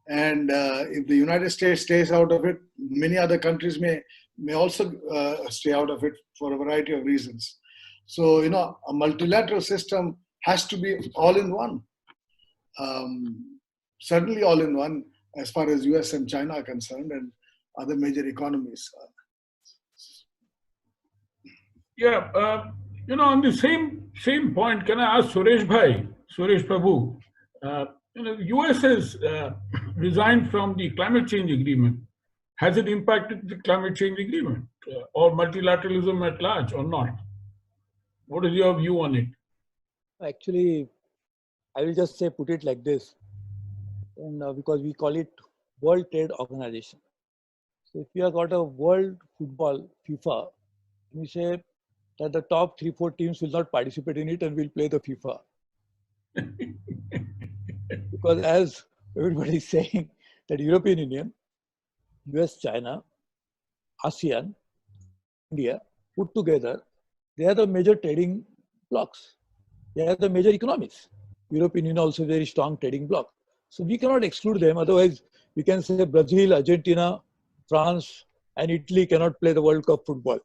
And if the United States stays out of it, many other countries may also stay out of it for a variety of reasons. So, a multilateral system has to be all in one. Certainly all in one as far as US and China are concerned and other major economies. Yeah, on the same point, can I ask Suresh Prabhu? US has resigned from the climate change agreement. Has it impacted the climate change agreement or multilateralism at large or not? What is your view on it? Actually, I will just put it like this, and because we call it World Trade Organization. So if you have got a World Football, FIFA, we say that the top 3-4 teams will not participate in it and will play the FIFA. Because as everybody is saying, that European Union, US, China, ASEAN, India, put together, they are the major trading blocks. They are the major economies. European Union also very strong trading bloc. So we cannot exclude them. Otherwise, we can say Brazil, Argentina, France, and Italy cannot play the World Cup football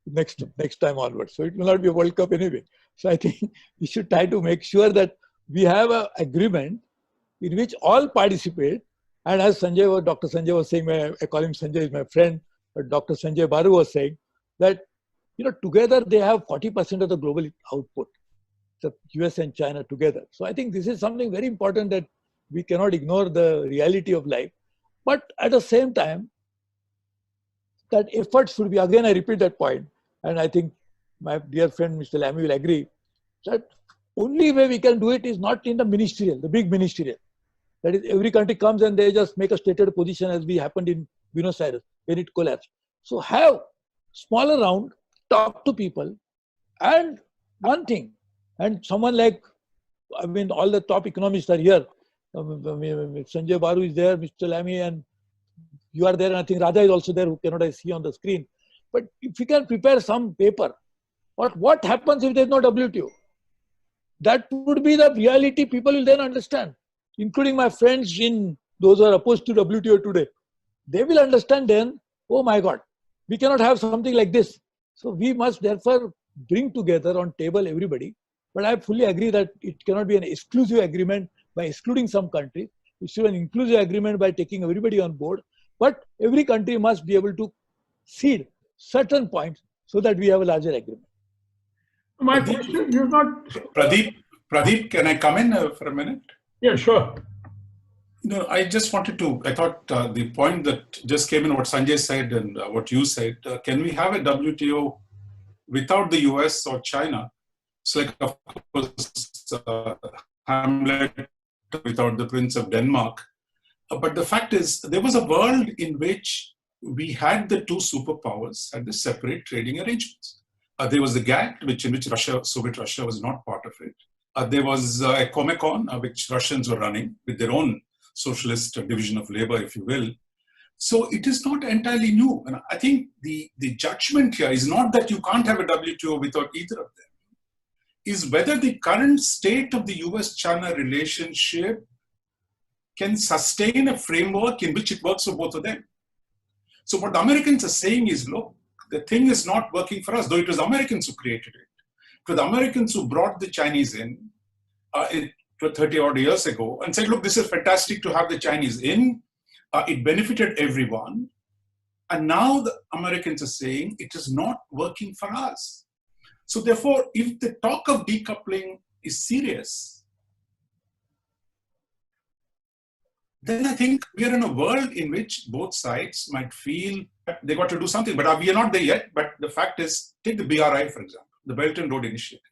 next time onwards. So it will not be a World Cup anyway. So I think we should try to make sure that we have an agreement in which all participate. And as Dr. Sanjaya was saying, I call him Sanjay, is my friend, but Dr. Sanjay Baru was saying that, together they have 40% of the global output, the US and China together. So I think this is something very important that we cannot ignore the reality of life. But at the same time, that effort should be, again, I repeat that point, and I think my dear friend Mr. Lamy will agree, that only way we can do it is not in the big ministerial. That is, every country comes and they just make a stated position as we happened in Buenos Aires when it collapsed. So have smaller round, talk to people, and one thing, and someone like, all the top economists are here. Sanjay Baru is there, Mr. Lamy, and you are there, and I think Raja is also there, who cannot I see on the screen. But if you can prepare some paper, what happens if there is no WTO? That would be the reality people will then understand, including my friends those who are opposed to WTO today. They will understand then, oh my God, we cannot have something like this. So we must therefore bring together on table everybody. But I fully agree that it cannot be an exclusive agreement by excluding some countries. It should be an inclusive agreement by taking everybody on board. But every country must be able to cede certain points so that we have a larger agreement. My question is not... Pradeep, can I come in for a minute? Yeah, sure. No, I just wanted to, I thought the point that just came in what Sanjay said and what you said, can we have a WTO without the US or China? It's like, of course, Hamlet without the Prince of Denmark. But the fact is, there was a world in which we had the two superpowers had the separate trading arrangements. There was the GATT, in which Soviet Russia was not part of it. There was a Comecon, which Russians were running with their own socialist division of labor, if you will. So it is not entirely new. And I think the judgment here is not that you can't have a WTO without either of them, is whether the current state of the US-China relationship can sustain a framework in which it works for both of them. So what the Americans are saying is, look, the thing is not working for us, though it was Americans who created it. For the Americans who brought the Chinese in 30 odd years ago and said, look, this is fantastic to have the Chinese in. It benefited everyone. And now the Americans are saying it is not working for us. So therefore, if the talk of decoupling is serious, then I think we are in a world in which both sides might feel they got to do something. But we are not there yet. But the fact is, take the BRI, for example, the Belt and Road Initiative,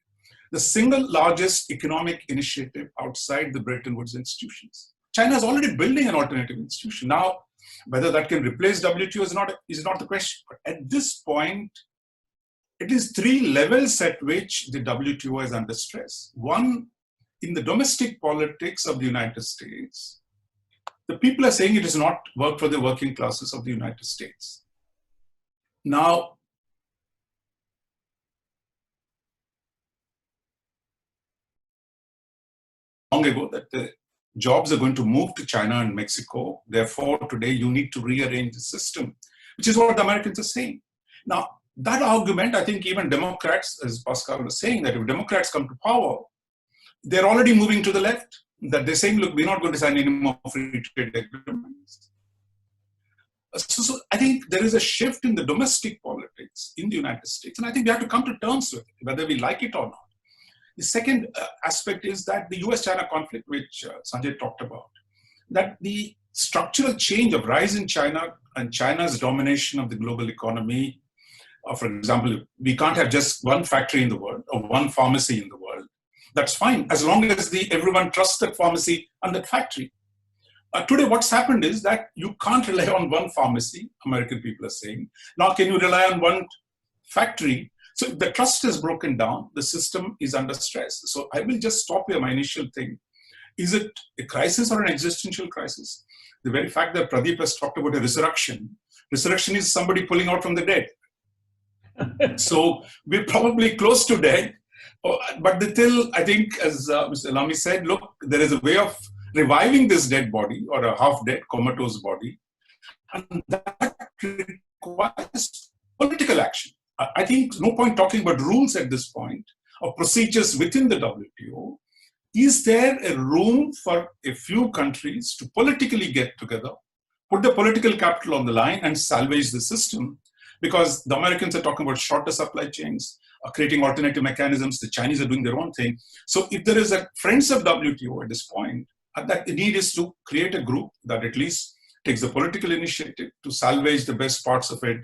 the single largest economic initiative outside the Bretton Woods institutions. China is already building an alternative institution. Now, whether that can replace WTO is not the question. But at this point, it is three levels at which the WTO is under stress. One, in the domestic politics of the United States, the people are saying it does not work for the working classes of the United States. Now, long ago that the jobs are going to move to China and Mexico. Therefore, today you need to rearrange the system, which is what the Americans are saying. Now, that argument, I think even Democrats, as Pascal was saying, that if Democrats come to power, they're already moving to the left, that they're saying, look, we're not going to sign any more free trade agreements. So I think there is a shift in the domestic politics in the United States, and I think we have to come to terms with it, whether we like it or not. The second aspect is that the US-China conflict, which Sanjay talked about, that the structural change of rise in China and China's domination of the global economy, for example, we can't have just one factory in the world or one pharmacy in the world. That's fine, as long as everyone trusts that pharmacy and that factory. Today, what's happened is that you can't rely on one pharmacy, American people are saying. Now, can you rely on one factory? So the trust is broken down. The system is under stress. So I will just stop here, my initial thing. Is it a crisis or an existential crisis? The very fact that Pradeep has talked about a resurrection. Resurrection is somebody pulling out from the dead. So we're probably close to dead. But till, I think, as Mr. Lamy said, look, there is a way of reviving this dead body or a half-dead, comatose body. And that requires political action. I think no point talking about rules at this point or procedures within the WTO. Is there a room for a few countries to politically get together, put the political capital on the line and salvage the system? Because the Americans are talking about shorter supply chains, creating alternative mechanisms. The Chinese are doing their own thing. So if there is a friends of WTO at this point, that the need is to create a group that at least takes the political initiative to salvage the best parts of it,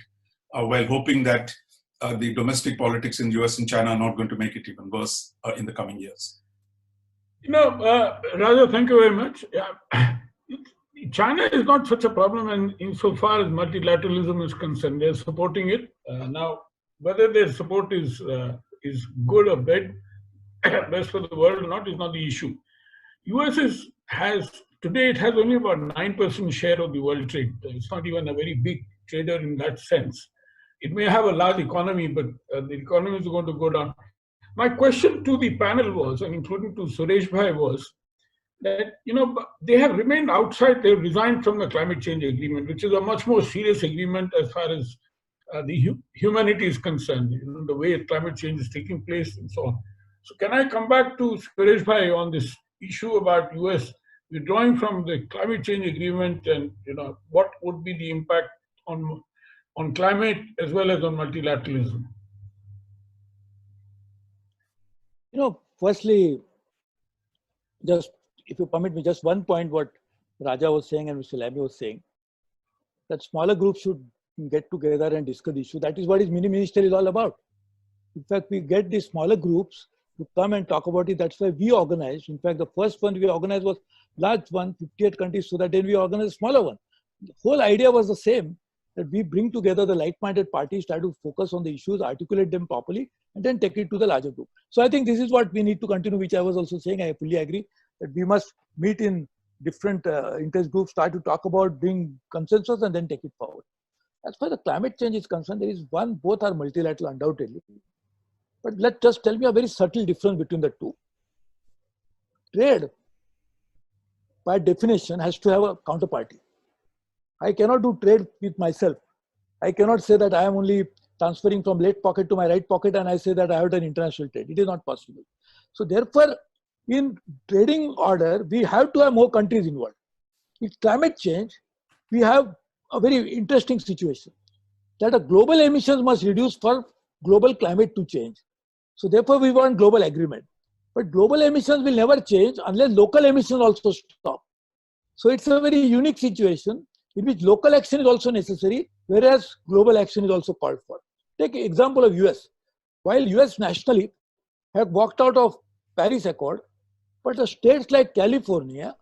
while hoping that the domestic politics in the US and China are not going to make it even worse in the coming years. Raja, thank you very much. China is not such a problem insofar as multilateralism is concerned. They're supporting it. Now, whether their support is good or bad, best for the world or not, is not the issue. US today it has only about 9% share of the world trade. It's not even a very big trader in that sense. It may have a large economy, but the economy is going to go down. My question to the panel was, and including to Suresh Bhai, was that, they have remained outside, they've resigned from the climate change agreement, which is a much more serious agreement as far as the humanity is concerned, the way climate change is taking place and so on. So can I come back to Suresh Bhai on this issue about US withdrawing from the climate change agreement, and what would be the impact on climate as well as on multilateralism? Firstly, just if you permit me, just one point what Raja was saying and Mr. Lamy was saying, that smaller groups should get together and discuss the issue. That is what mini minister is all about. In fact, we get these smaller groups to come and talk about it. That's why we organized. In fact, the first one we organized was large one, 58 countries, so that then we organized a smaller one. The whole idea was the same, that we bring together the like-minded parties, try to focus on the issues, articulate them properly, and then take it to the larger group. So I think this is what we need to continue, which I was also saying. I fully agree that we must meet in different interest groups, try to talk about bring consensus and then take it forward. As far as the climate change is concerned, there is both are multilateral undoubtedly. But let's just tell me a very subtle difference between the two. Trade, by definition, has to have a counterparty. I cannot do trade with myself. I cannot say that I am only transferring from left pocket to my right pocket and I say that I have done international trade. It is not possible. So therefore, in trading order, we have to have more countries involved. With climate change, we have a very interesting situation that a global emissions must reduce for global climate to change. So therefore, we want global agreement. But global emissions will never change unless local emissions also stop. So it's a very unique situation in which local action is also necessary, whereas global action is also called for. Take an example of US. While US nationally have walked out of Paris Accord, but the states like California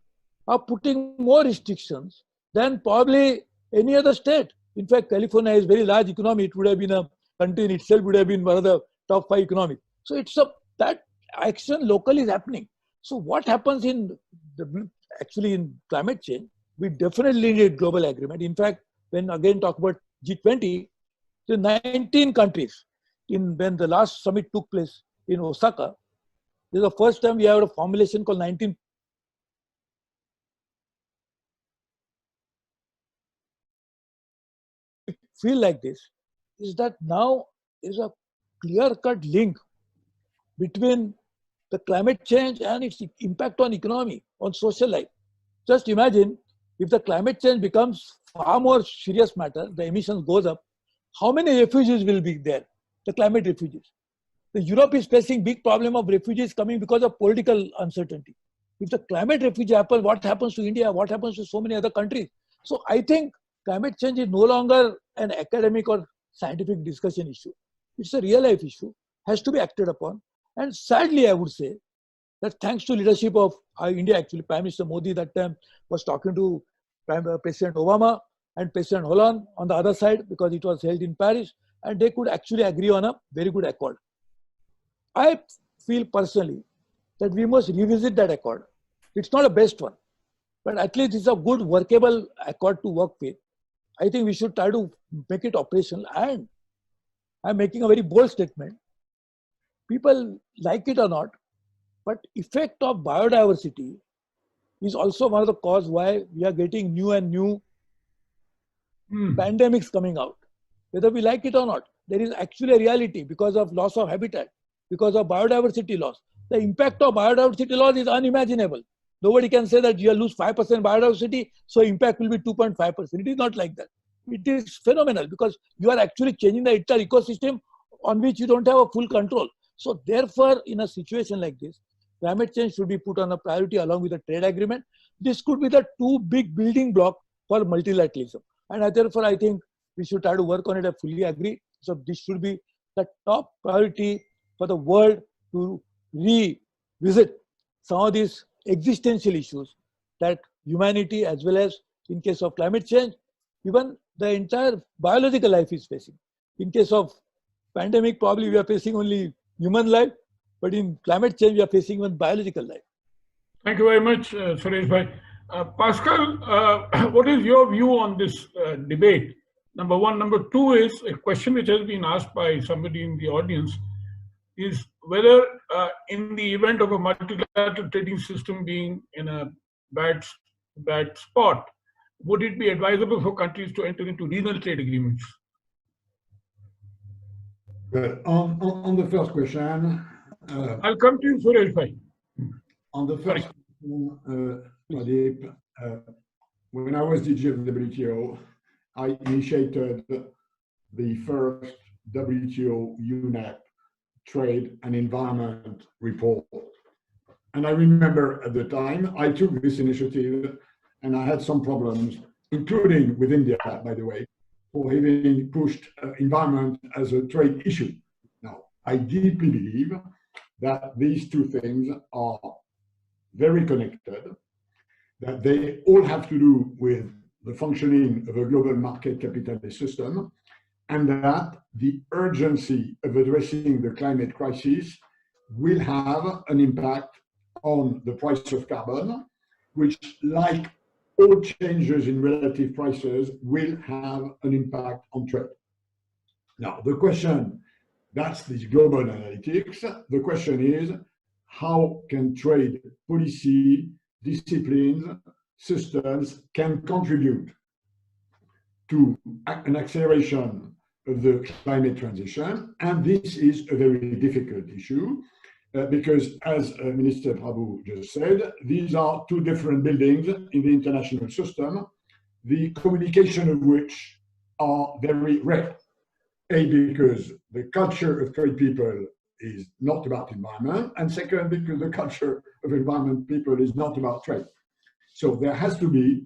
are putting more restrictions than probably any other state. In fact, California is a very large economy. It would have been a country in itself, would have been one of the top 5 economies. So it's that action locally is happening. So what happens actually in climate change, we definitely need global agreement. In fact, when again talk about G20, the 19 countries, when the last summit took place in Osaka, this is the first time we have a formulation called 19 feel like this is that now is a clear-cut link between the climate change and its impact on economy, on social life. Just imagine if the climate change becomes far more serious matter, the emissions goes up, how many refugees will be there? The climate refugees. The Europe is facing big problem of refugees coming because of political uncertainty. If the climate refugee happens, what happens to India? What happens to so many other countries? So I think climate change is no longer an academic or scientific discussion issue. It's a real life issue, has to be acted upon. And sadly, I would say that thanks to leadership of India, actually, Prime Minister Modi that time was talking to President Obama and President Hollande on the other side because it was held in Paris, and they could actually agree on a very good accord. I feel personally that we must revisit that accord. It's not a best one, but at least it's a good workable accord to work with. I think we should try to make it operational, and I'm making a very bold statement. People like it or not, but effect of biodiversity is also one of the cause why we are getting new and new pandemics coming out. Whether we like it or not, there is actually a reality because of loss of habitat, because of biodiversity loss. The impact of biodiversity loss is unimaginable. Nobody can say that you will lose 5% biodiversity, so impact will be 2.5%. It is not like that. It is phenomenal because you are actually changing the entire ecosystem on which you don't have a full control. So therefore, in a situation like this, climate change should be put on a priority along with the trade agreement. This could be the two big building blocks for multilateralism. And therefore, I think we should try to work on it. I fully agree. So this should be the top priority for the world to revisit some of these existential issues that humanity, as well as in case of climate change, even the entire biological life is facing. In case of pandemic, probably we are facing only human life, but in climate change, we are facing even biological life. Thank you very much, Suresh bhai. Pascal, what is your view on this debate? Number one. Number two is a question which has been asked by somebody in the audience, is whether in the event of a multilateral trading system being in a bad spot, would it be advisable for countries to enter into regional trade agreements? Well, on the first question, I'll come to you, Suresh bhai. On the first question, Pradeep, when I was DG of the WTO, I initiated the first WTO UNEP Trade and Environment report. And I remember at the time, I took this initiative and I had some problems, including with India, by the way, for having pushed environment as a trade issue. Now, I deeply believe that these two things are very connected, that they all have to do with the functioning of a global market capitalist system, and that the urgency of addressing the climate crisis will have an impact on the price of carbon, which, like all changes in relative prices, will have an impact on trade. Now, the question, that's the global analytics. The question is, how can trade policy, disciplines, systems can contribute to an acceleration of the climate transition? And this is a very difficult issue because, as Minister Prabhu just said, these are two different buildings in the international system, the communication of which are very rare. A, because the culture of trade people is not about environment, and second, because the culture of environment people is not about trade. So there has to be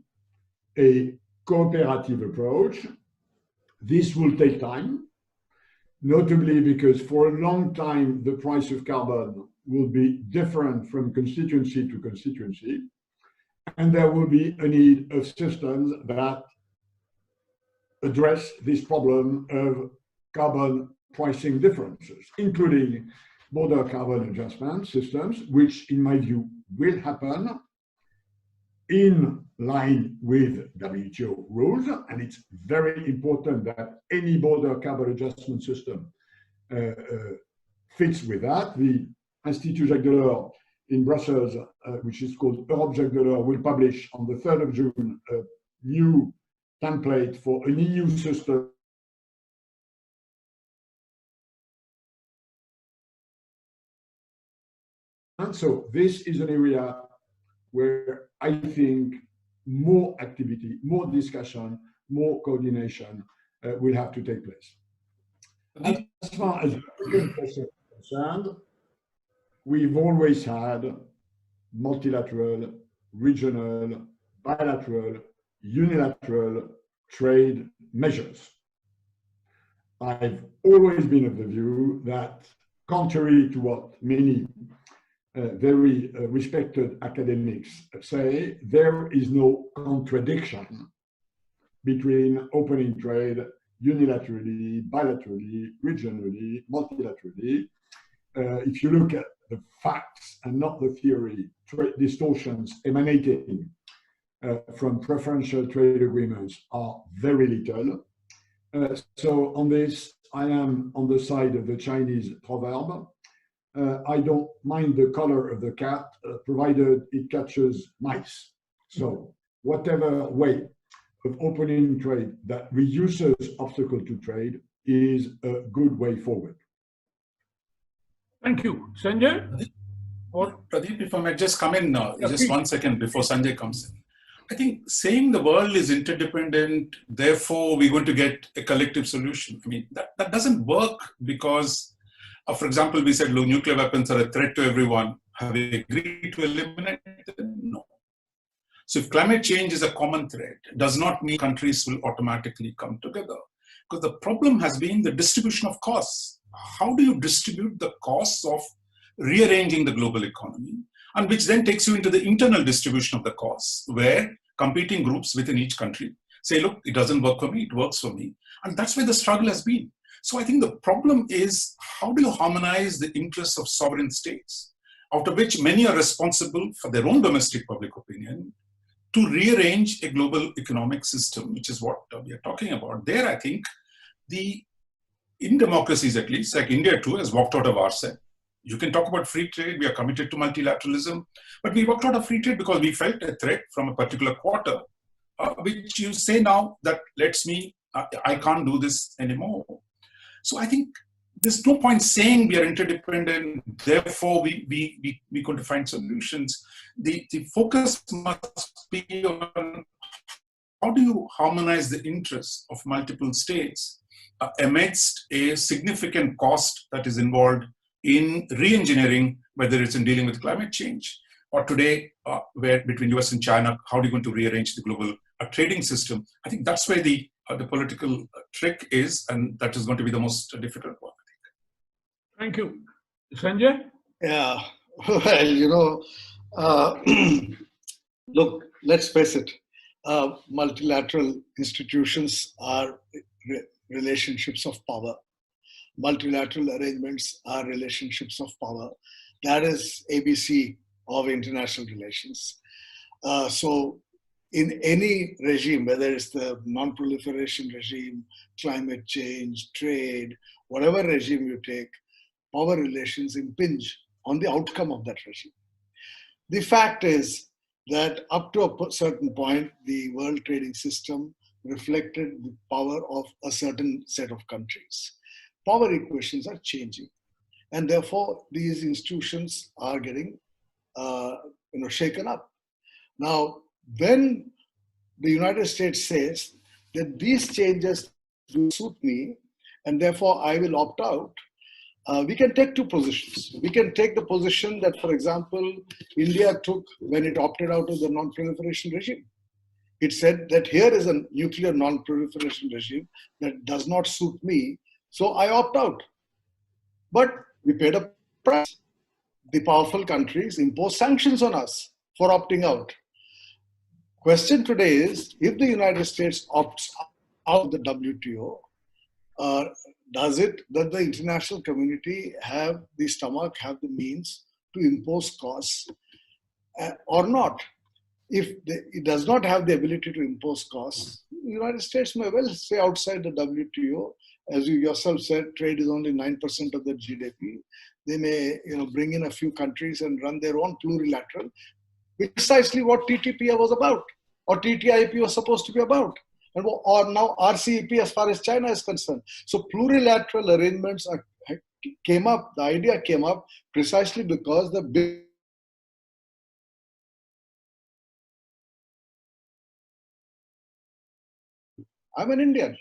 a cooperative approach. This will take time, notably because for a long time, the price of carbon will be different from constituency to constituency, and there will be a need of systems that address this problem of carbon pricing differences, including border carbon adjustment systems, which in my view will happen in line with WTO rules. And it's very important that any border carbon adjustment system fits with that. The Institut Jacques Delors in Brussels, which is called Europe Jacques Delors, will publish on the 3rd of June a new template for an EU system. And so this is an area where I think more activity, more discussion, more coordination will have to take place. As far as the second question is concerned, we've always had multilateral, regional, bilateral, unilateral trade measures. I've always been of the view that, contrary to what many very respected academics say, there is no contradiction between opening trade unilaterally, bilaterally, regionally, multilaterally. If you look at the facts and not the theory, trade distortions emanating from preferential trade agreements are very little. So on this, I am on the side of the Chinese proverb. I don't mind the color of the cat, provided it catches mice. So whatever way of opening trade that reduces obstacle to trade is a good way forward. Thank you. Sanjay? Or Pradeep, if I might just come in just please. 1 second before Sanjay comes in. I think saying the world is interdependent, therefore we're going to get a collective solution. I mean, that doesn't work because, for example, we said nuclear weapons are a threat to everyone. Have we agreed to eliminate them? No. So if climate change is a common threat, it does not mean countries will automatically come together. Because the problem has been the distribution of costs. How do you distribute the costs of rearranging the global economy? And which then takes you into the internal distribution of the costs, where competing groups within each country say, look, it doesn't work for me, it works for me. And that's where the struggle has been. So I think the problem is, how do you harmonize the interests of sovereign states, out of which many are responsible for their own domestic public opinion, to rearrange a global economic system, which is what we are talking about. There, I think, in democracies at least, like India too, has walked out of RCEP. You can talk about free trade, we are committed to multilateralism, but we walked out of free trade because we felt a threat from a particular quarter, which you say now that I can't do this anymore. So I think there's no point saying we are interdependent, therefore we're going to find solutions. The focus must be on how do you harmonize the interests of multiple states amidst a significant cost that is involved in re-engineering, whether it's in dealing with climate change, or today, where between US and China, how are you going to rearrange the global trading system? I think that's where the political trick is, and that is going to be the most difficult one, I think. Thank you. Sanjay? Yeah, well, look, let's face it, multilateral institutions are relationships of power. Multilateral arrangements are relationships of power. That is ABC of international relations. So in any regime, whether it's the non-proliferation regime, climate change, trade, whatever regime you take, power relations impinge on the outcome of that regime. The fact is that up to a certain point, the world trading system reflected the power of a certain set of countries. Power equations are changing, and therefore these institutions are getting shaken up. Now, when the United States says that these changes do suit me, and therefore I will opt out, we can take two positions. We can take the position that, for example, India took when it opted out of the non-proliferation regime. It said that here is a nuclear non-proliferation regime that does not suit me, so I opt out. But we paid a price. The powerful countries imposed sanctions on us for opting out. Question today is, if the United States opts out of the WTO, does the international community have the stomach, have the means to impose costs or not? If it does not have the ability to impose costs, the United States may well stay outside the WTO. As you yourself said, trade is only 9% of the GDP. They may bring in a few countries and run their own plurilateral, which is precisely what TTP was about, or TTIP was supposed to be about. or now RCEP as far as China is concerned. So plurilateral arrangements came up, the idea came up precisely because the big I'm an Indian.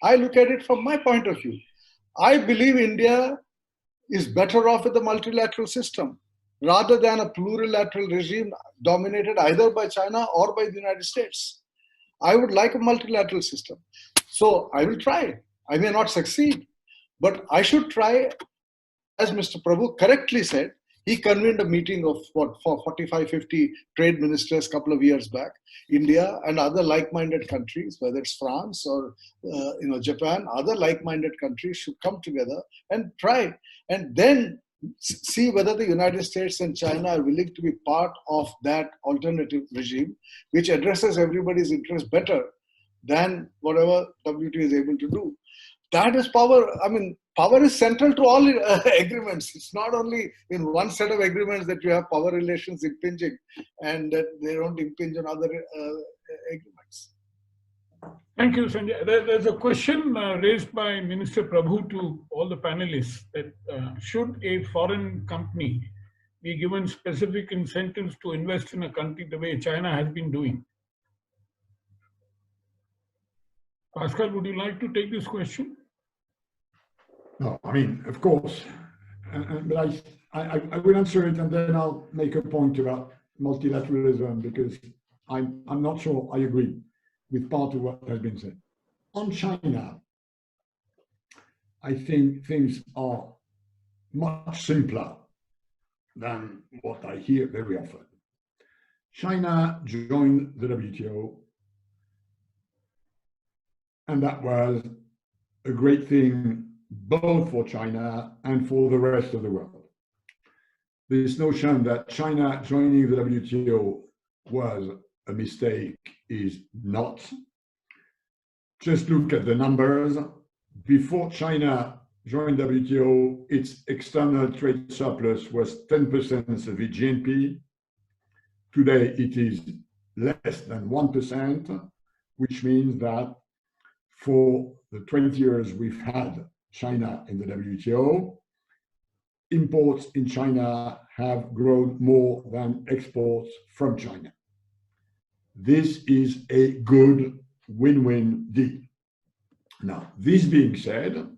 I look at it from my point of view. I believe India is better off with a multilateral system rather than a plurilateral regime dominated either by China or by the United States. I would like a multilateral system. So I will try. I may not succeed, but I should try. As Mr. Prabhu correctly said, he convened a meeting of for 45, 50 trade ministers a couple of years back. India and other like-minded countries, whether it's France or Japan, other like-minded countries should come together and try, and then see whether the United States and China are willing to be part of that alternative regime, which addresses everybody's interest better than whatever WTO is able to do. That is power. I mean, power is central to all agreements. It's not only in one set of agreements that you have power relations impinging and that they don't impinge on other agreements. Thank you, Sanjay. There's a question raised by Minister Prabhu to all the panelists that should a foreign company be given specific incentives to invest in a country the way China has been doing? Pascal, would you like to take this question? No, I mean, of course, but I will answer it and then I'll make a point about multilateralism because I'm not sure I agree with part of what has been said. On China, I think things are much simpler than what I hear very often. China joined the WTO, and that was a great thing both for China and for the rest of the world. This notion that China joining the WTO was a mistake is not. Just look at the numbers. Before China joined WTO, its external trade surplus was 10% of its GNP. Today, it is less than 1%, which means that for the 20 years we've had China in the WTO, imports in China have grown more than exports from China. This is a good win-win deal. Now, this being said,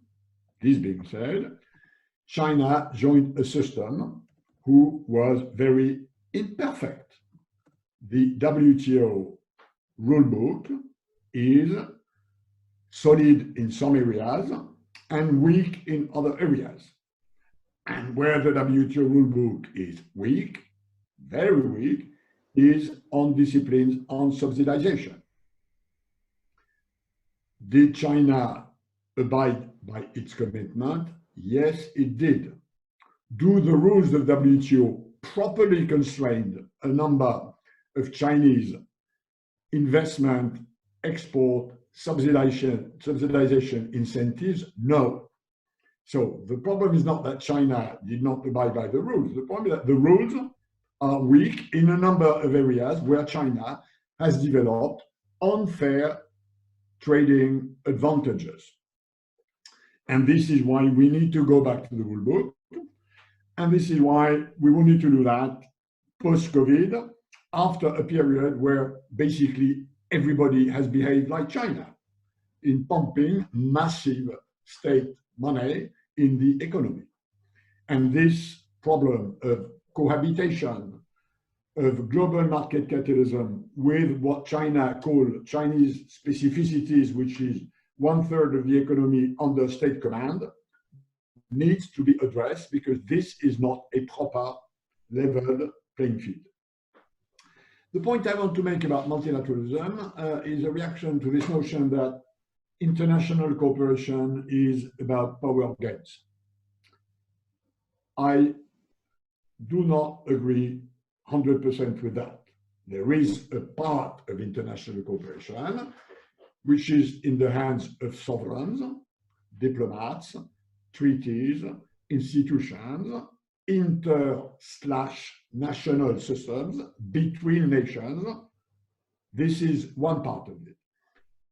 China joined a system who was very imperfect. The WTO rulebook is solid in some areas and weak in other areas. And where the WTO rulebook is weak, very weak, is on disciplines on subsidization. Did China abide by its commitment? Yes, it did. Do the rules of WTO properly constrain a number of Chinese investment, export, subsidization incentives? No. So the problem is not that China did not abide by the rules. The problem is that the rules are weak in a number of areas where China has developed unfair trading advantages. And this is why we need to go back to the rule book. And this is why we will need to do that post-COVID, after a period where basically everybody has behaved like China in pumping massive state money in the economy. And this problem of cohabitation, of global market capitalism with what China called Chinese specificities, which is 1/3 of the economy under state command, needs to be addressed because this is not a proper level playing field. The point I want to make about multilateralism is a reaction to this notion that international cooperation is about power gains. I do not agree 100% with that. There is a part of international cooperation which is in the hands of sovereigns, diplomats, treaties, institutions, inter/national systems between nations. This is one part of it.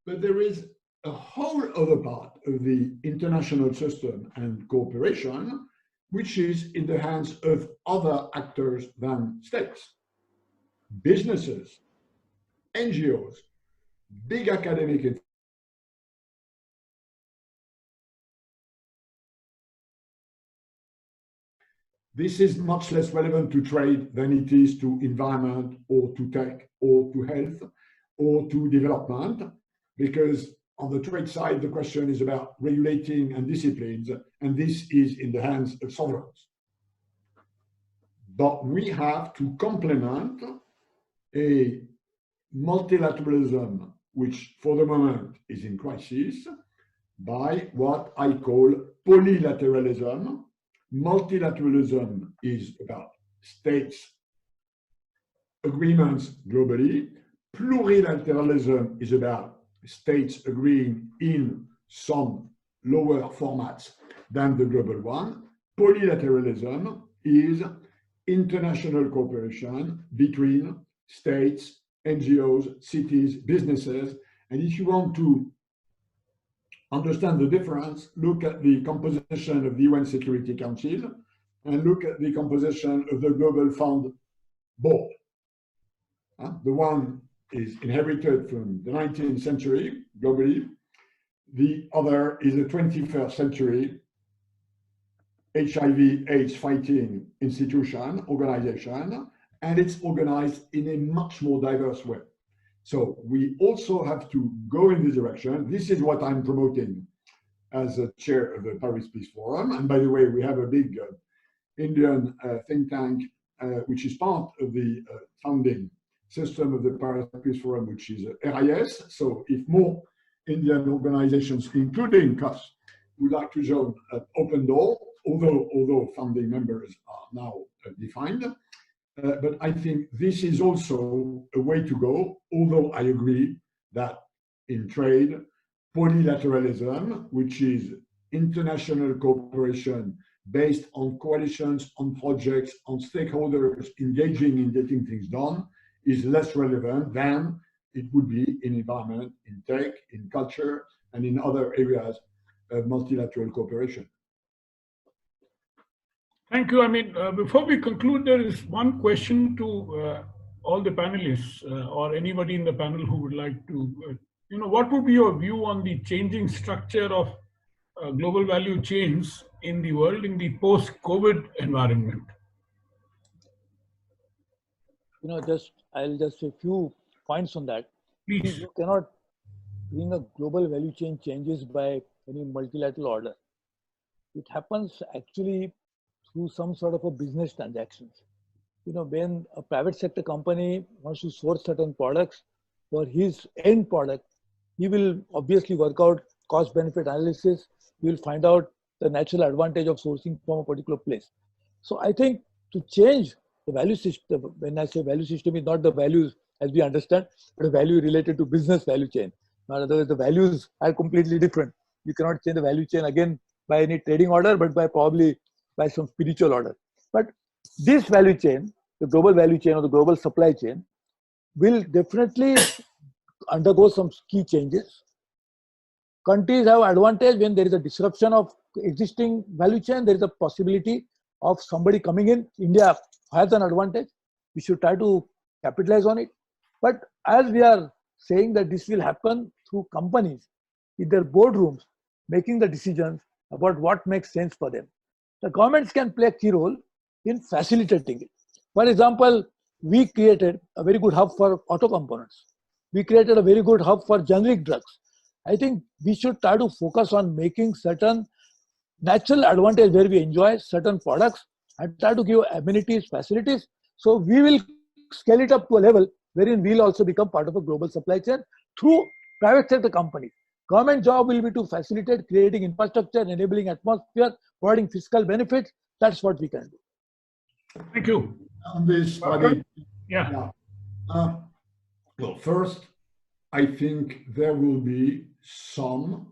but there is a whole other part of the international system and cooperation, which is in the hands of other actors than states, businesses, NGOs, big academic. This is much less relevant to trade than it is to environment or to tech or to health or to development, because on the trade side, the question is about regulating and disciplines, and this is in the hands of sovereigns. But we have to complement a multilateralism, which for the moment is in crisis, by what I call polylateralism. Multilateralism is about states' agreements globally. Plurilateralism is about states agreeing in some lower formats than the global one. Polylateralism is international cooperation between states, NGOs, cities, businesses. And if you want to understand the difference, look at the composition of the UN Security Council and look at the composition of the Global Fund Board. The one is inherited from the 19th century globally. The other is a 21st century HIV/AIDS fighting institution, organization, and it's organized in a much more diverse way. So we also have to go in this direction. This is what I'm promoting as a chair of the Paris Peace Forum. And by the way, we have a big Indian think tank, which is part of the founding system of the Paris Peace Forum, which is RIS. So if more Indian organizations, including us, would like to join Open Door, although founding members are now defined. But I think this is also a way to go, although I agree that in trade, polylateralism, which is international cooperation based on coalitions, on projects, on stakeholders engaging in getting things done, is less relevant than it would be in environment, in tech, in culture, and in other areas of multilateral cooperation. Thank you. I mean, before we conclude, there is one question to all the panelists or anybody in the panel who would like to, what would be your view on the changing structure of global value chains in the world in the post-COVID environment? I'll just say a few points on that. Please. You cannot bring a global value chain changes by any multilateral order. It happens actually through some sort of a business transactions. When a private sector company wants to source certain products for his end product, he will obviously work out cost-benefit analysis. He will find out the natural advantage of sourcing from a particular place. So I think to change the value system, when I say value system, is not the values as we understand, but a value related to business value chain. In other words, the values are completely different. You cannot change the value chain again by any trading order, but by some spiritual order. But this value chain, the global value chain or the global supply chain, will definitely undergo some key changes. Countries have advantage when there is a disruption of existing value chain. There is a possibility of somebody coming in. India has an advantage. We should try to capitalize on it. But as we are saying that this will happen through companies in their boardrooms, making the decisions about what makes sense for them. The governments can play a key role in facilitating it. For example, we created a very good hub for auto components. We created a very good hub for generic drugs. I think we should try to focus on making certain natural advantage where we enjoy certain products and try to give amenities, facilities. So we will scale it up to a level wherein we'll also become part of a global supply chain through private sector companies. Government job will be to facilitate creating infrastructure, enabling atmosphere, providing fiscal benefits. That's what we can do. Thank you. On this, Pradeep, yeah. Well, first, I think there will be some